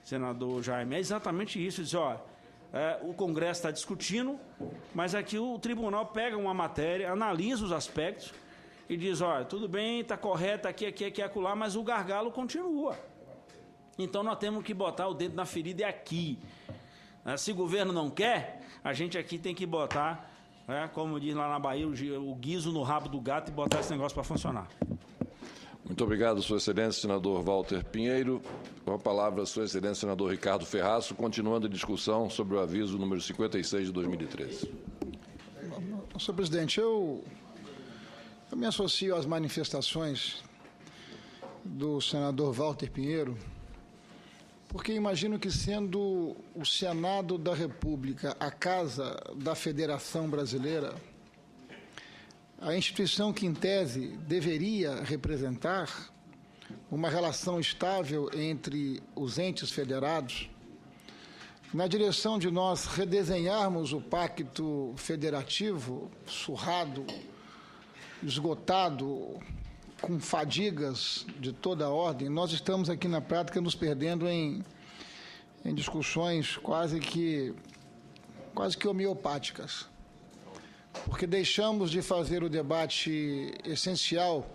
senador Jaime, é exatamente isso. Diz, o Congresso está discutindo, mas aqui o tribunal pega uma matéria, analisa os aspectos e diz, tudo bem, está correto aqui, acolá, mas o gargalo continua. Então nós temos que botar o dedo na ferida aqui. Se o governo não quer, a gente aqui tem que botar, como diz lá na Bahia, o guiso no rabo do gato e botar esse negócio para funcionar. Muito obrigado, Sua Excelência, senador Walter Pinheiro. Com a palavra, Sua Excelência, senador Ricardo Ferraço, continuando a discussão sobre o aviso número 56 de 2013. Senhor presidente, eu me associo às manifestações do senador Walter Pinheiro, porque imagino que, sendo o Senado da República a casa da Federação Brasileira, a instituição que, em tese, deveria representar uma relação estável entre os entes federados, na direção de nós redesenharmos o pacto federativo, surrado, esgotado, com fadigas de toda a ordem, nós estamos aqui na prática nos perdendo em discussões quase que homeopáticas, porque deixamos de fazer o debate essencial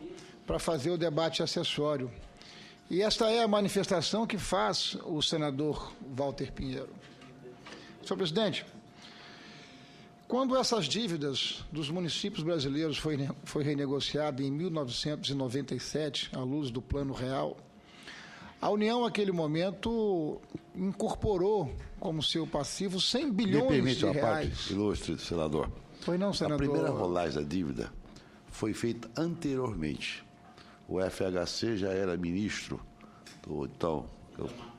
para fazer o debate acessório. E esta é a manifestação que faz o senador Walter Pinheiro. Senhor presidente, quando essas dívidas dos municípios brasileiros foi renegociada em 1997, à luz do Plano Real, a União, naquele momento, incorporou como seu passivo 100 bilhões de reais. Me permite uma parte, ilustre senador. Foi não, senador? A primeira rolagem da dívida foi feita anteriormente. O FHC já era ministro do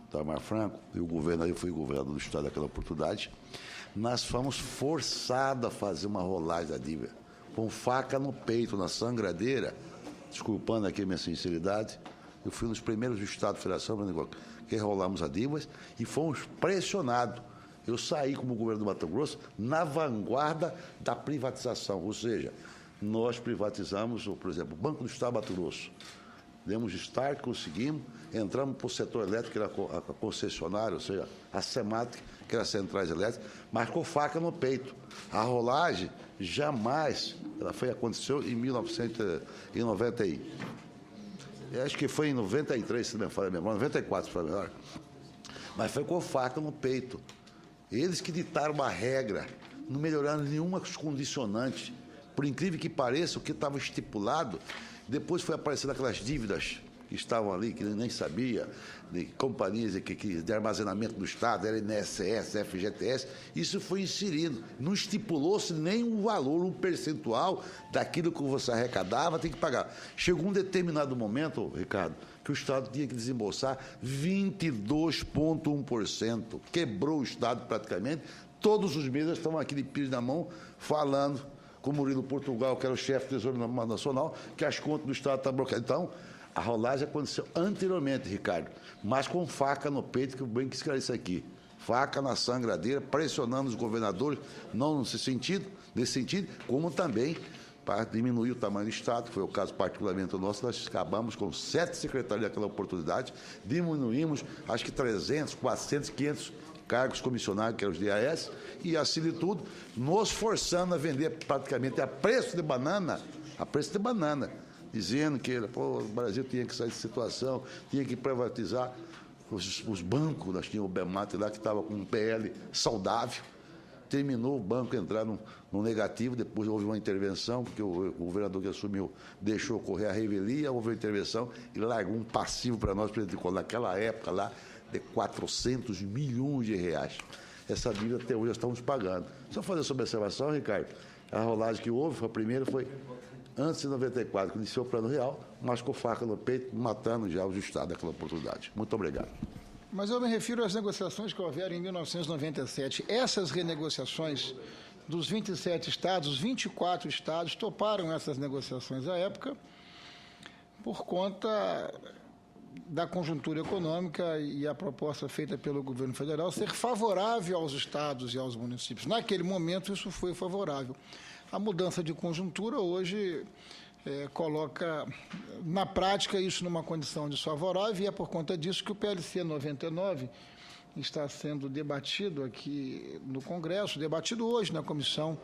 Itamar Franco, e o governo, aí fui governador do estado naquela oportunidade. Nós fomos forçados a fazer uma rolagem da dívida, com faca no peito, na sangradeira, desculpando aqui a minha sinceridade. Eu fui um dos primeiros do Estado da Federação que rolamos a dívida e fomos pressionados. Eu saí como governo do Mato Grosso na vanguarda da privatização, ou seja, nós privatizamos, por exemplo, o Banco do Estado do Mato Grosso. Demos start, conseguimos, entramos para o setor elétrico, que era a concessionária, ou seja, a SEMAT, que era as centrais elétricas, mas com faca no peito. A rolagem jamais, aconteceu em 1990, acho que foi em 93, se não me falha a memória, 94, se for melhor, mas foi com faca no peito. Eles que ditaram uma regra não melhorando nenhuma condicionante. Por incrível que pareça, o que estava estipulado, depois foi aparecendo aquelas dívidas que estavam ali, que nem sabia, de companhias de armazenamento do Estado, INSS, FGTS, isso foi inserido. Não estipulou-se nem o valor, um percentual daquilo que você arrecadava, tem que pagar. Chegou um determinado momento, Ricardo, que o Estado tinha que desembolsar 22,1%. Quebrou o Estado praticamente. Todos os meses estão aqui de pires na mão, falando com o Murilo Portugal, que era o chefe do Tesouro Nacional, que as contas do Estado estão bloqueadas. Então, a rolagem aconteceu anteriormente, Ricardo, mas com faca no peito, que eu bem que esclareço aqui. Faca na sangradeira, pressionando os governadores, não nesse sentido, como também para diminuir o tamanho do Estado, que foi o caso particularmente nosso. Nós acabamos com 7 secretários daquela oportunidade, diminuímos acho que 300, 400, 500 cargos comissionados, que eram os DAS, e assim de tudo, nos forçando a vender praticamente a preço de banana, dizendo que o Brasil tinha que sair de situação, tinha que privatizar os bancos. Nós tínhamos o Bemate lá, que estava com um PL saudável, terminou o banco entrar no negativo, depois houve uma intervenção, porque o governador que assumiu deixou correr a revelia, houve uma intervenção e largou um passivo para nós, naquela época lá, de 400 milhões de reais. Essa dívida até hoje nós estamos pagando. Só fazer essa observação, Ricardo, a rolagem que houve, a primeira foi antes de 94, que iniciou o Plano Real, mas com faca no peito, matando já os estados daquela oportunidade. Muito obrigado. Mas eu me refiro às negociações que houveram em 1997. Essas renegociações dos 27 estados, os 24 estados toparam essas negociações à época por conta da conjuntura econômica e a proposta feita pelo governo federal ser favorável aos estados e aos municípios. Naquele momento, isso foi favorável. A mudança de conjuntura hoje coloca, na prática, isso numa condição desfavorável, e é por conta disso que o PLC 99 está sendo debatido aqui no Congresso, debatido hoje na Comissão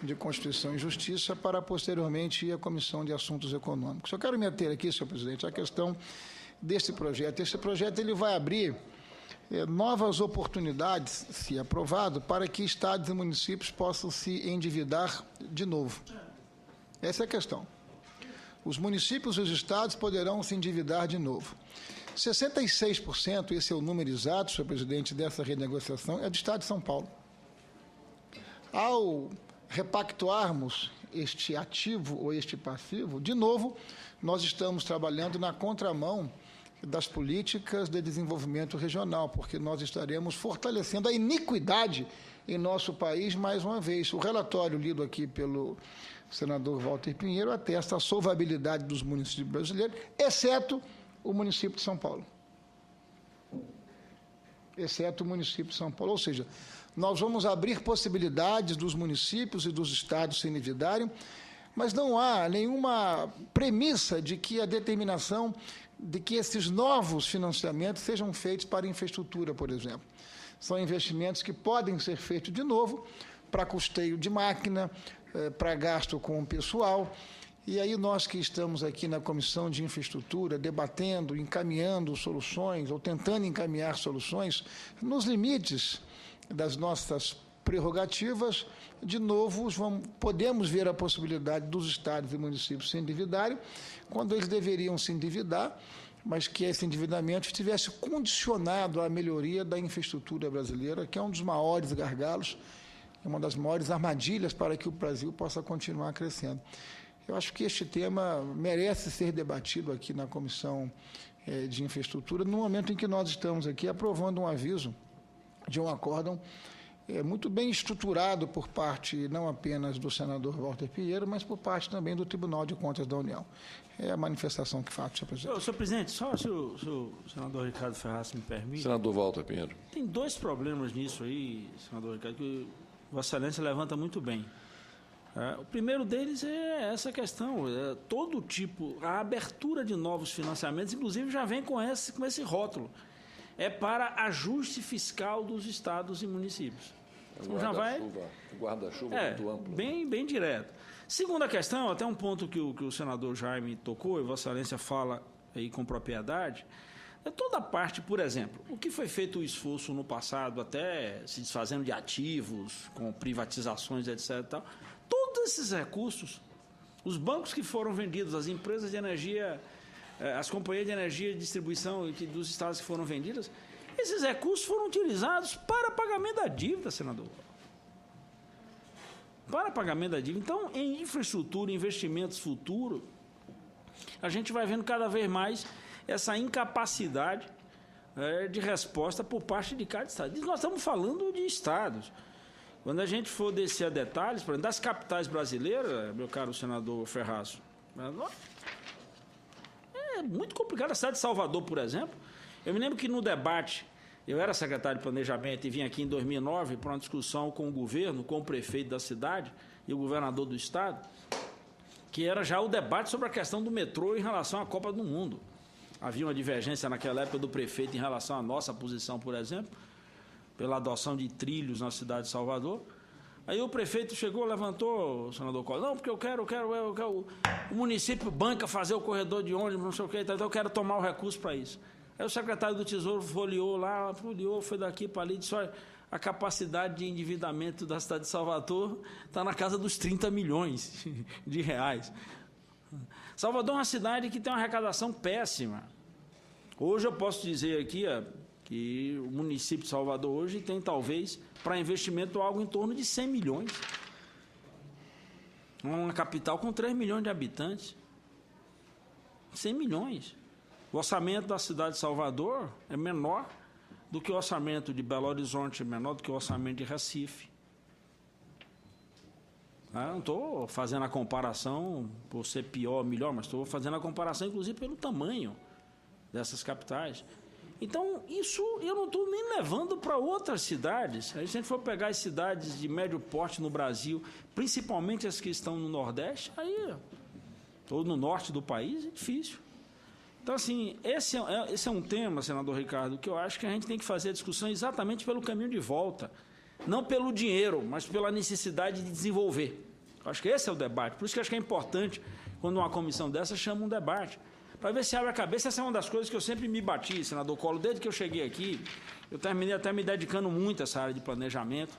de Constituição e Justiça, para posteriormente ir à Comissão de Assuntos Econômicos. Eu quero me ater aqui, senhor presidente, à questão desse projeto. Esse projeto ele vai abrir novas oportunidades, se aprovado, para que estados e municípios possam se endividar de novo. Essa é a questão. Os municípios e os estados poderão se endividar de novo. 66%, esse é o número exato, senhor presidente, dessa renegociação, é do estado de São Paulo. Ao repactuarmos este ativo ou este passivo, de novo, nós estamos trabalhando na contramão das políticas de desenvolvimento regional, porque nós estaremos fortalecendo a iniquidade em nosso país mais uma vez. O relatório lido aqui pelo senador Walter Pinheiro atesta a solvabilidade dos municípios brasileiros, exceto o município de São Paulo. Exceto o município de São Paulo. Ou seja, nós vamos abrir possibilidades dos municípios e dos estados se endividarem, mas não há nenhuma premissa de que a determinação de que esses novos financiamentos sejam feitos para infraestrutura, por exemplo. São investimentos que podem ser feitos de novo para custeio de máquina, para gasto com o pessoal. E aí nós que estamos aqui na Comissão de Infraestrutura, debatendo, encaminhando soluções, ou tentando encaminhar soluções, nos limites das nossas prerrogativas, de novo, podemos ver a possibilidade dos estados e municípios se endividarem, quando eles deveriam se endividar, mas que esse endividamento estivesse condicionado à melhoria da infraestrutura brasileira, que é um dos maiores gargalos, uma das maiores armadilhas para que o Brasil possa continuar crescendo. Eu acho que este tema merece ser debatido aqui na Comissão de Infraestrutura, no momento em que nós estamos aqui aprovando um aviso de um acórdão muito bem estruturado por parte não apenas do senador Walter Pinheiro, mas por parte também do Tribunal de Contas da União. É a manifestação que faço, senhor presidente. Senhor presidente, só se o senador Ricardo Ferraz me permite. Senador Walter Pinheiro. Tem dois problemas nisso aí, senador Ricardo, que Vossa Excelência levanta muito bem. O primeiro deles é essa questão, todo tipo, a abertura de novos financiamentos, inclusive já vem com esse rótulo, é para ajuste fiscal dos estados e municípios. Então já vai guarda-chuva muito amplo. Bem direto. Segunda questão, até um ponto que o senador Jaime tocou, e Vossa Excelência fala aí com propriedade, É toda a parte, por exemplo, o que foi feito o esforço no passado, até se desfazendo de ativos, com privatizações, etc. Tal, todos esses recursos, os bancos que foram vendidos, as empresas de energia, as companhias de energia e distribuição dos estados que foram vendidas, esses recursos foram utilizados para pagamento da dívida, senador. Para pagamento da dívida. Então, em infraestrutura, investimentos futuros, a gente vai vendo cada vez mais essa incapacidade de resposta por parte de cada estado. E nós estamos falando de estados. Quando a gente for descer a detalhes, por exemplo, das capitais brasileiras, meu caro senador Ferraz, é muito complicado. A cidade de Salvador, por exemplo, eu me lembro que no debate, eu era secretário de Planejamento e vim aqui em 2009 para uma discussão com o governo, com o prefeito da cidade e o governador do estado, que era já o debate sobre a questão do metrô em relação à Copa do Mundo. Havia uma divergência naquela época do prefeito em relação à nossa posição, por exemplo, pela adoção de trilhos na cidade de Salvador. Aí o prefeito chegou, levantou, o senador Collor, não, porque eu quero o município banca fazer o corredor de ônibus, não sei o quê, então eu quero tomar o recurso para isso. Aí o secretário do Tesouro folheou, foi daqui para ali, disse, olha, a capacidade de endividamento da cidade de Salvador está na casa dos 30 milhões de reais. Salvador é uma cidade que tem uma arrecadação péssima. Hoje eu posso dizer aqui que o município de Salvador hoje tem, talvez, para investimento algo em torno de 100 milhões. Uma capital com 3 milhões de habitantes. 100 milhões. O orçamento da cidade de Salvador é menor do que o orçamento de Belo Horizonte, é menor do que o orçamento de Recife. Eu não estou fazendo a comparação por ser pior ou melhor, mas estou fazendo a comparação, inclusive, pelo tamanho dessas capitais. Então, isso eu não estou nem levando para outras cidades. Se a gente for pegar as cidades de médio porte no Brasil, principalmente as que estão no Nordeste, aí, ou no norte do país, é difícil. Então, assim, esse é um tema, senador Ricardo, que eu acho que a gente tem que fazer a discussão exatamente pelo caminho de volta. Não pelo dinheiro, mas pela necessidade de desenvolver. Eu acho que esse é o debate. Por isso que eu acho que é importante, quando uma comissão dessa chama um debate, para ver se abre a cabeça. Essa é uma das coisas que eu sempre me bati, senador Collor. Desde que eu cheguei aqui, eu terminei até me dedicando muito a essa área de planejamento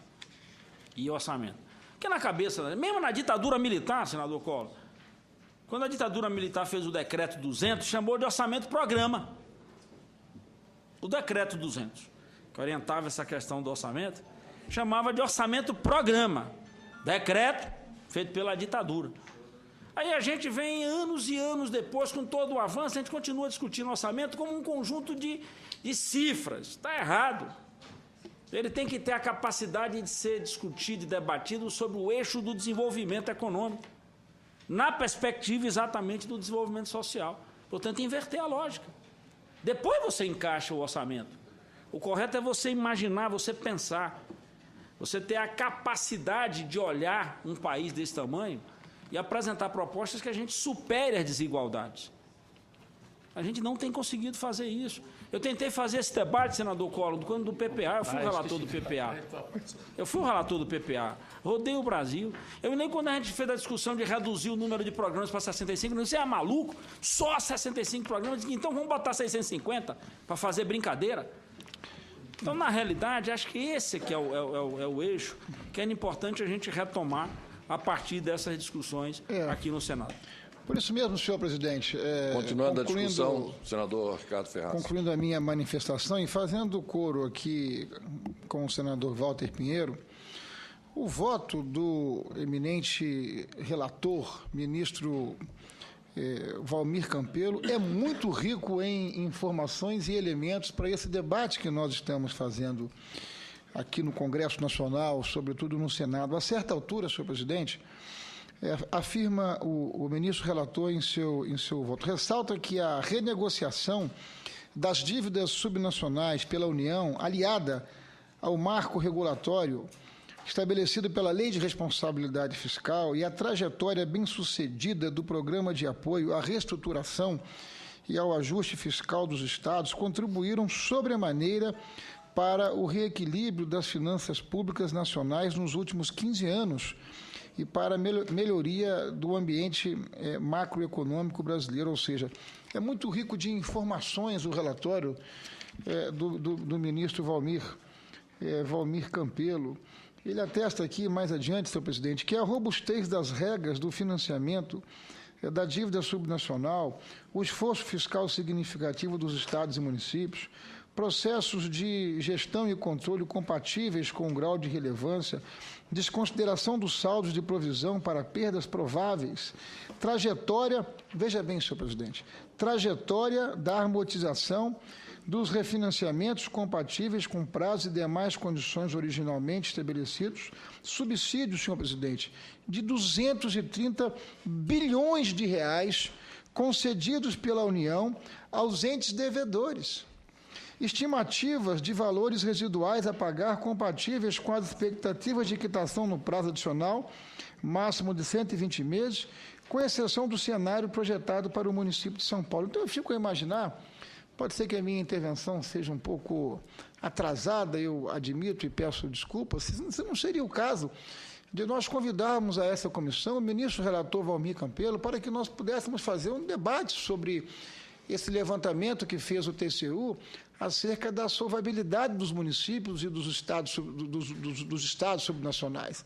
e orçamento. Porque na cabeça, mesmo na ditadura militar, senador Collor, quando a ditadura militar fez o decreto 200, chamou de orçamento-programa. O decreto 200, que orientava essa questão do orçamento, chamava de orçamento-programa. Decreto feito pela ditadura. Aí a gente vem anos e anos depois, com todo o avanço, a gente continua discutindo o orçamento como um conjunto de cifras. Está errado. Ele tem que ter a capacidade de ser discutido e debatido sobre o eixo do desenvolvimento econômico, na perspectiva exatamente do desenvolvimento social. Portanto, inverter a lógica. Depois você encaixa o orçamento. O correto é você imaginar, você pensar, você ter a capacidade de olhar um país desse tamanho e apresentar propostas que a gente supere as desigualdades. A gente não tem conseguido fazer isso. Eu tentei fazer esse debate, senador Collor, quando do PPA, eu fui o relator do PPA. Eu fui o relator do PPA, rodei o Brasil. Eu me lembro quando a gente fez a discussão de reduzir o número de programas para 65, você é maluco? Só 65 programas? Então vamos botar 650 para fazer brincadeira? Então, na realidade, acho que esse aqui é o eixo que é importante a gente retomar a partir dessas discussões aqui no Senado. Por isso mesmo, senhor presidente... Continuando a discussão, senador Ricardo Ferraz. Concluindo a minha manifestação e fazendo coro aqui com o senador Walter Pinheiro, o voto do eminente relator, ministro Valmir Campelo, é muito rico em informações e elementos para esse debate que nós estamos fazendo aqui no Congresso Nacional, sobretudo no Senado. A certa altura, senhor presidente, afirma o ministro relator em seu voto, ressalta que a renegociação das dívidas subnacionais pela União, aliada ao marco regulatório estabelecido pela Lei de Responsabilidade Fiscal e a trajetória bem-sucedida do Programa de Apoio à Reestruturação e ao Ajuste Fiscal dos Estados contribuíram sobremaneira para o reequilíbrio das finanças públicas nacionais nos últimos 15 anos e para a melhoria do ambiente macroeconômico brasileiro, ou seja, é muito rico de informações o relatório do ministro Valmir Campelo. Ele atesta aqui, mais adiante, senhor presidente, que a robustez das regras do financiamento da dívida subnacional, o esforço fiscal significativo dos estados e municípios, processos de gestão e controle compatíveis com o grau de relevância, desconsideração dos saldos de provisão para perdas prováveis, trajetória, veja bem, senhor presidente, trajetória da amortização dos refinanciamentos compatíveis com prazo e demais condições originalmente estabelecidos, subsídios, senhor presidente, de 230 bilhões de reais concedidos pela União aos entes devedores. Estimativas de valores residuais a pagar compatíveis com as expectativas de quitação no prazo adicional, máximo de 120 meses, com exceção do cenário projetado para o município de São Paulo. Então, eu fico a imaginar, pode ser que a minha intervenção seja um pouco atrasada, eu admito e peço desculpas, se não seria o caso de nós convidarmos a essa comissão o ministro relator Valmir Campelo para que nós pudéssemos fazer um debate sobre esse levantamento que fez o TCU acerca da solvabilidade dos municípios e dos estados subnacionais.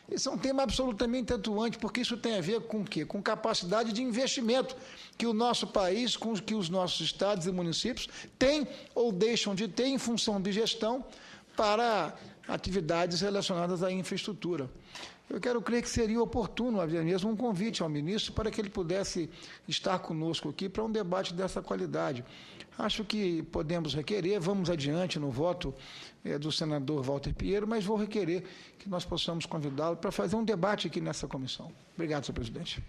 Esse é um tema absolutamente atuante, porque isso tem a ver com o quê? Com capacidade de investimento que o nosso país, que os nossos estados e municípios têm ou deixam de ter em função de gestão para atividades relacionadas à infraestrutura. Eu quero crer que seria oportuno haver mesmo um convite ao ministro para que ele pudesse estar conosco aqui para um debate dessa qualidade. Acho que podemos requerer, vamos adiante no voto do senador Walter Pinheiro, mas vou requerer que nós possamos convidá-lo para fazer um debate aqui nessa comissão. Obrigado, senhor presidente.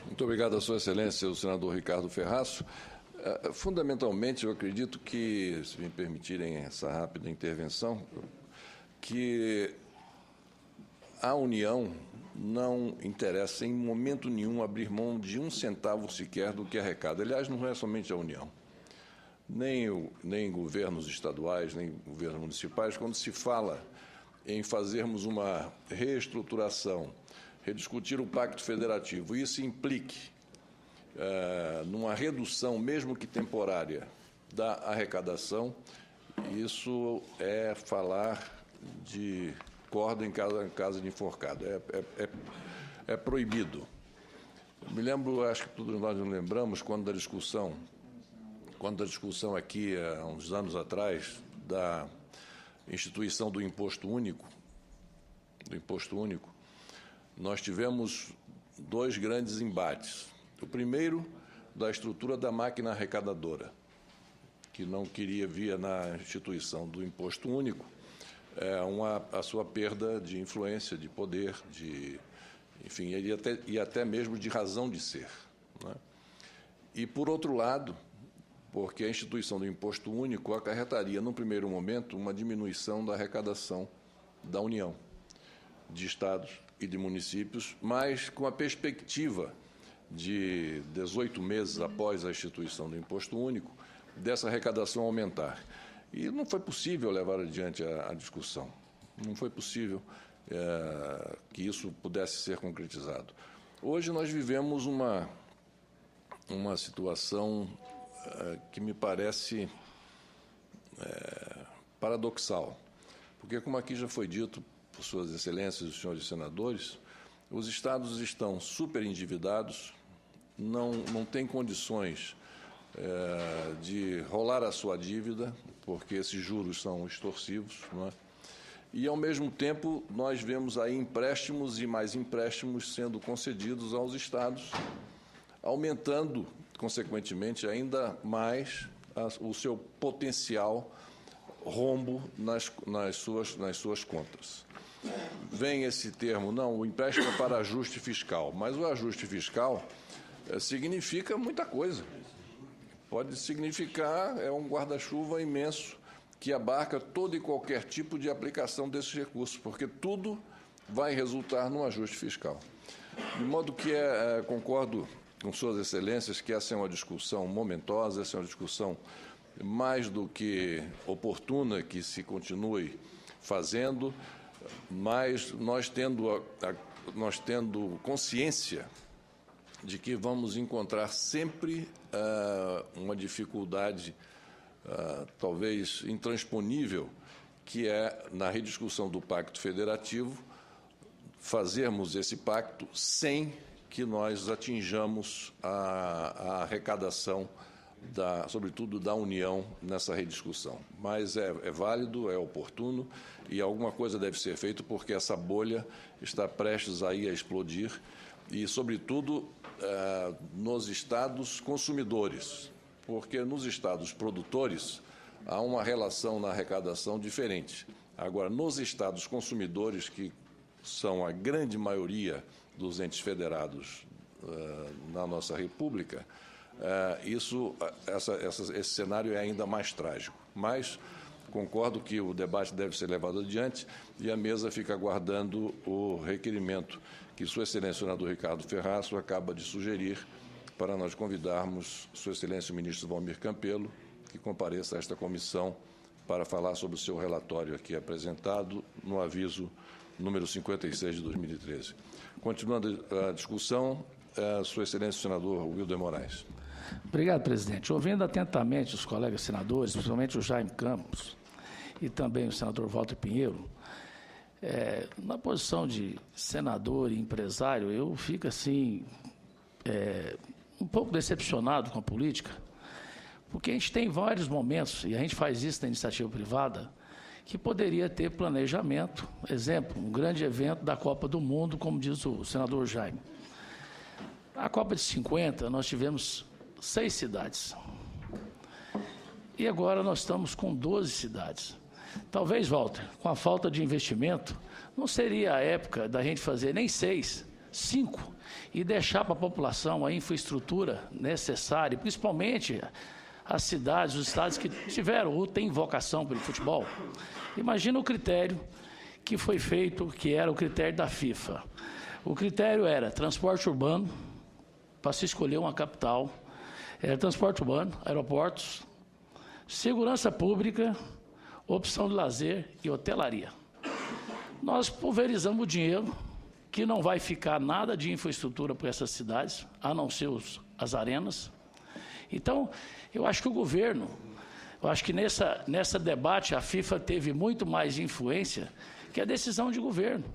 Muito obrigado, a sua excelência, o senador Ricardo Ferraço. Fundamentalmente, eu acredito que, se me permitirem essa rápida intervenção, que a União não interessa em momento nenhum abrir mão de um centavo sequer do que arrecada. Aliás, não é somente a União, nem governos estaduais, nem governos municipais. Quando se fala em fazermos uma reestruturação, rediscutir o Pacto Federativo, e isso implique numa redução, mesmo que temporária, da arrecadação, isso é falar de corda em casa de enforcado. É proibido. Eu me lembro, acho que todos nós nos lembramos, quando a discussão aqui, há uns anos atrás, da instituição do imposto único, nós tivemos dois grandes embates. O primeiro, da estrutura da máquina arrecadadora, que não queria, via na instituição do imposto único, a sua perda de influência, de poder, enfim, e até mesmo de razão de ser, né? E, por outro lado, porque a instituição do imposto único acarretaria, num primeiro momento, uma diminuição da arrecadação da União, de estados e de municípios, mas com a perspectiva de 18 meses após a instituição do imposto único, dessa arrecadação aumentar. E não foi possível levar adiante a discussão. Não foi possível que isso pudesse ser concretizado. Hoje nós vivemos uma situação que me parece paradoxal, porque, como aqui já foi dito por suas excelências e os senhores senadores, os estados estão super endividados, não têm condições de rolar a sua dívida, porque esses juros são extorsivos, não é? E, ao mesmo tempo, nós vemos aí empréstimos e mais empréstimos sendo concedidos aos estados, aumentando, consequentemente, ainda mais o seu potencial rombo nas suas contas. Vem esse termo, não, o empréstimo é para ajuste fiscal, mas o ajuste fiscal significa muita coisa. Pode significar um guarda-chuva imenso que abarca todo e qualquer tipo de aplicação desses recursos, porque tudo vai resultar num ajuste fiscal. De modo que concordo com suas excelências que essa é uma discussão momentosa, essa é uma discussão mais do que oportuna que se continue fazendo, mas nós tendo nós tendo consciência de que vamos encontrar sempre uma dificuldade, talvez intransponível, que é, na rediscussão do Pacto Federativo, fazermos esse pacto sem que nós atinjamos a arrecadação, sobretudo da União, nessa rediscussão. Mas é válido, é oportuno e alguma coisa deve ser feita porque essa bolha está prestes aí a explodir e, sobretudo, nos estados consumidores, porque nos estados produtores há uma relação na arrecadação diferente. Agora, nos estados consumidores, que são a grande maioria dos entes federados na nossa República, esse cenário é ainda mais trágico. Mas concordo que o debate deve ser levado adiante e a mesa fica aguardando o requerimento que Sua Excelência, o senador Ricardo Ferraço, acaba de sugerir para nós convidarmos Sua Excelência o ministro Valmir Campelo, que compareça a esta comissão para falar sobre o seu relatório aqui apresentado no aviso número 56 de 2013. Continuando a discussão, Sua Excelência o senador Wilder Moraes. Obrigado, presidente. Ouvindo atentamente os colegas senadores, principalmente o Jaime Campos e também o senador Walter Pinheiro, na posição de senador e empresário, eu fico assim um pouco decepcionado com a política, porque a gente tem vários momentos, e a gente faz isso na iniciativa privada, que poderia ter planejamento. Exemplo, um grande evento da Copa do Mundo, como diz o senador Jaime. Na Copa de 50, nós tivemos 6 cidades. E agora nós estamos com 12 cidades. Talvez, Walter, com a falta de investimento, não seria a época da gente fazer nem 6, 5, e deixar para a população a infraestrutura necessária, principalmente as cidades, os estados que tiveram ou têm vocação pelo futebol. Imagina o critério que foi feito, que era o critério da FIFA. O critério era transporte urbano, para se escolher uma capital, era transporte urbano, aeroportos, segurança pública, opção de lazer e hotelaria. Nós pulverizamos o dinheiro, que não vai ficar nada de infraestrutura para essas cidades, a não ser as arenas. Então, eu acho que o governo, eu acho que nessa debate a FIFA teve muito mais influência que a decisão de governo.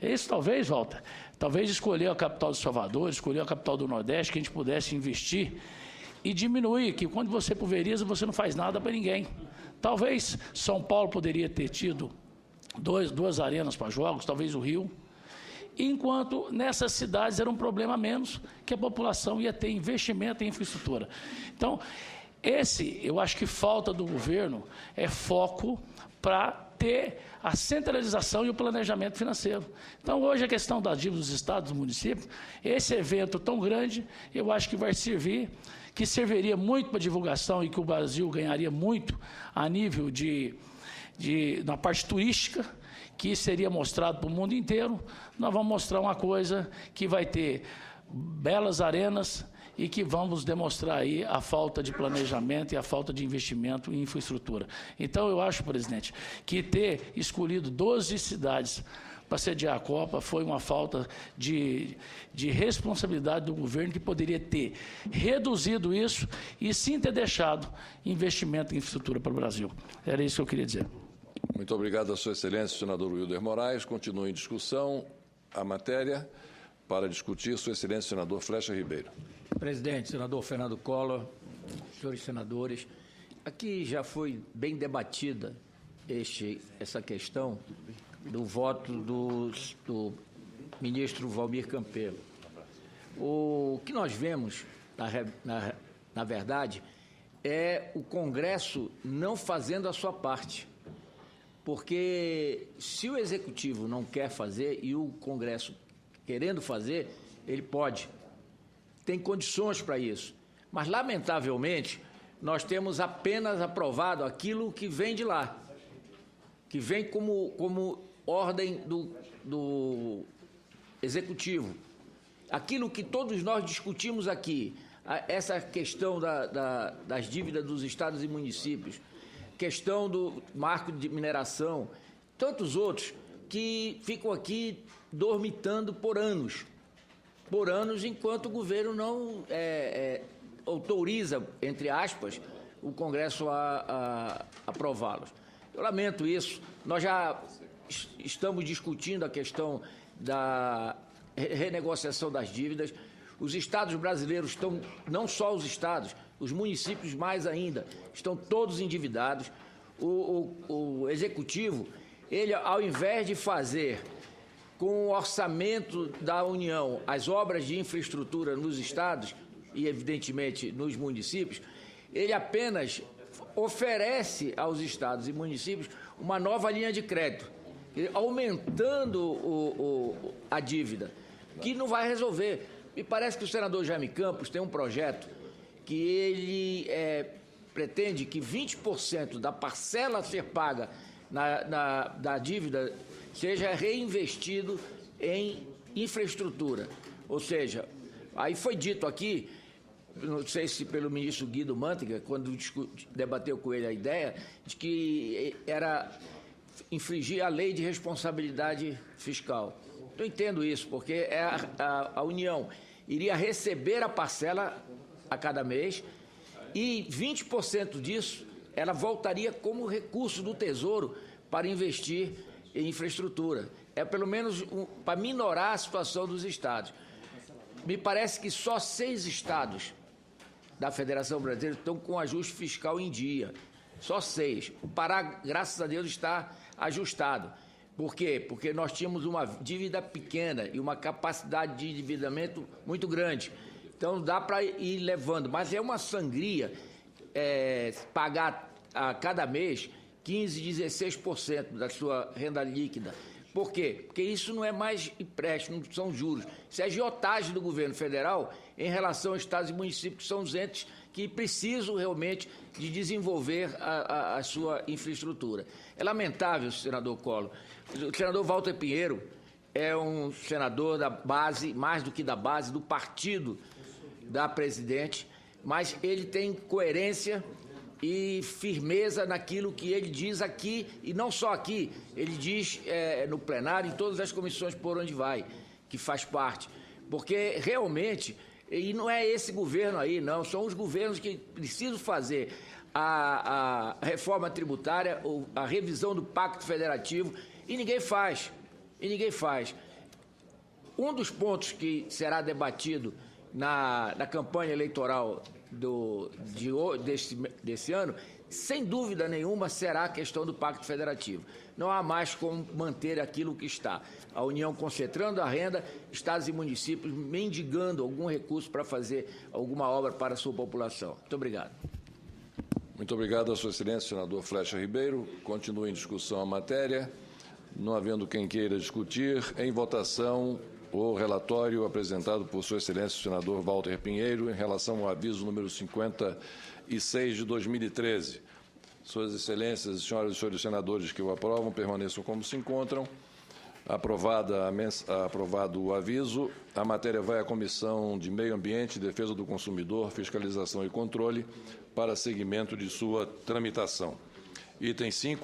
Isso talvez, Walter, talvez escolher a capital de Salvador, escolher a capital do Nordeste, que a gente pudesse investir e diminuir, que quando você pulveriza, você não faz nada para ninguém. Talvez São Paulo poderia ter tido duas arenas para jogos, talvez o Rio, enquanto nessas cidades era um problema a menos, que a população ia ter investimento em infraestrutura. Então, eu acho que falta do governo é foco para ter a centralização e o planejamento financeiro. Então, hoje, a questão da dívida dos estados e dos municípios, esse evento tão grande, eu acho que vai servir, que serviria muito para divulgação e que o Brasil ganharia muito a nível na parte turística, que seria mostrado para o mundo inteiro. Nós vamos mostrar uma coisa que vai ter belas arenas e que vamos demonstrar aí a falta de planejamento e a falta de investimento em infraestrutura. Então, eu acho, presidente, que ter escolhido 12 cidades para sediar a Copa foi uma falta de responsabilidade do governo, que poderia ter reduzido isso e sim ter deixado investimento em infraestrutura para o Brasil. Era isso que eu queria dizer. Muito obrigado a Sua Excelência, senador Wilder Moraes. Continua em discussão a matéria. Para discutir, Sua Excelência, senador Flecha Ribeiro. Presidente, senador Fernando Collor, senhores senadores, aqui já foi bem debatida essa questão do voto do ministro Valmir Campelo. O que nós vemos, na verdade, é o Congresso não fazendo a sua parte. Porque se o Executivo não quer fazer e o Congresso querendo fazer, ele pode. Tem condições para isso. Mas, lamentavelmente, nós temos apenas aprovado aquilo que vem de lá, que vem como ordem do Executivo. Aquilo que todos nós discutimos aqui, essa questão das dívidas dos estados e municípios, questão do marco de mineração, tantos outros, que ficam aqui dormitando por anos, enquanto o governo não autoriza, entre aspas, o Congresso a aprová-los. Eu lamento isso. Nós já estamos discutindo a questão da renegociação das dívidas. Os estados brasileiros estão, não só os estados, os municípios mais ainda, estão todos endividados. O Executivo, ele, ao invés de fazer com o orçamento da União as obras de infraestrutura nos estados e, evidentemente, nos municípios, ele apenas oferece aos estados e municípios uma nova linha de crédito, aumentando a dívida, que não vai resolver. Me parece que o senador Jaime Campos tem um projeto que ele pretende que 20% da parcela a ser paga da dívida seja reinvestido em infraestrutura. Ou seja, aí foi dito aqui, não sei se pelo ministro Guido Mantega, quando debateu com ele a ideia, de que era infringir a lei de responsabilidade fiscal. Eu entendo isso, porque a União iria receber a parcela a cada mês e 20% disso ela voltaria como recurso do Tesouro para investir em infraestrutura. É pelo menos para minorar a situação dos estados. Me parece que só 6 estados da Federação Brasileira estão com ajuste fiscal em dia. Só 6. O Pará, graças a Deus, está ajustado. Por quê? Porque nós tínhamos uma dívida pequena e uma capacidade de endividamento muito grande. Então, dá para ir levando. Mas é uma sangria pagar a cada mês 15%, 16% da sua renda líquida. Por quê? Porque isso não é mais empréstimo, não são juros. Isso é agiotagem do governo federal em relação aos estados e municípios, que são os entes que precisam realmente de desenvolver a sua infraestrutura. É lamentável, senador Collor. O senador Walter Pinheiro é um senador da base, mais do que da base, do partido da presidente, mas ele tem coerência e firmeza naquilo que ele diz aqui, e não só aqui, ele diz no plenário, em todas as comissões por onde vai, que faz parte. Porque realmente, e não é esse governo aí, não, são os governos que precisam fazer a reforma tributária, ou a revisão do Pacto Federativo, e ninguém faz. Um dos pontos que será debatido na campanha eleitoral desse ano, sem dúvida nenhuma, será a questão do Pacto Federativo. Não há mais como manter aquilo que está. A União concentrando a renda, estados e municípios mendigando algum recurso para fazer alguma obra para a sua população. Muito obrigado. Muito obrigado, a Sua Excelência, senador Flecha Ribeiro. Continua em discussão a matéria. Não havendo quem queira discutir, em votação o relatório apresentado por Sua Excelência, o senador Walter Pinheiro, em relação ao aviso número 56 de 2013. Suas Excelências, senhoras e senhores senadores que o aprovam, permaneçam como se encontram. Aprovado o aviso, a matéria vai à Comissão de Meio Ambiente, Defesa do Consumidor, Fiscalização e Controle para seguimento de sua tramitação. Item 5.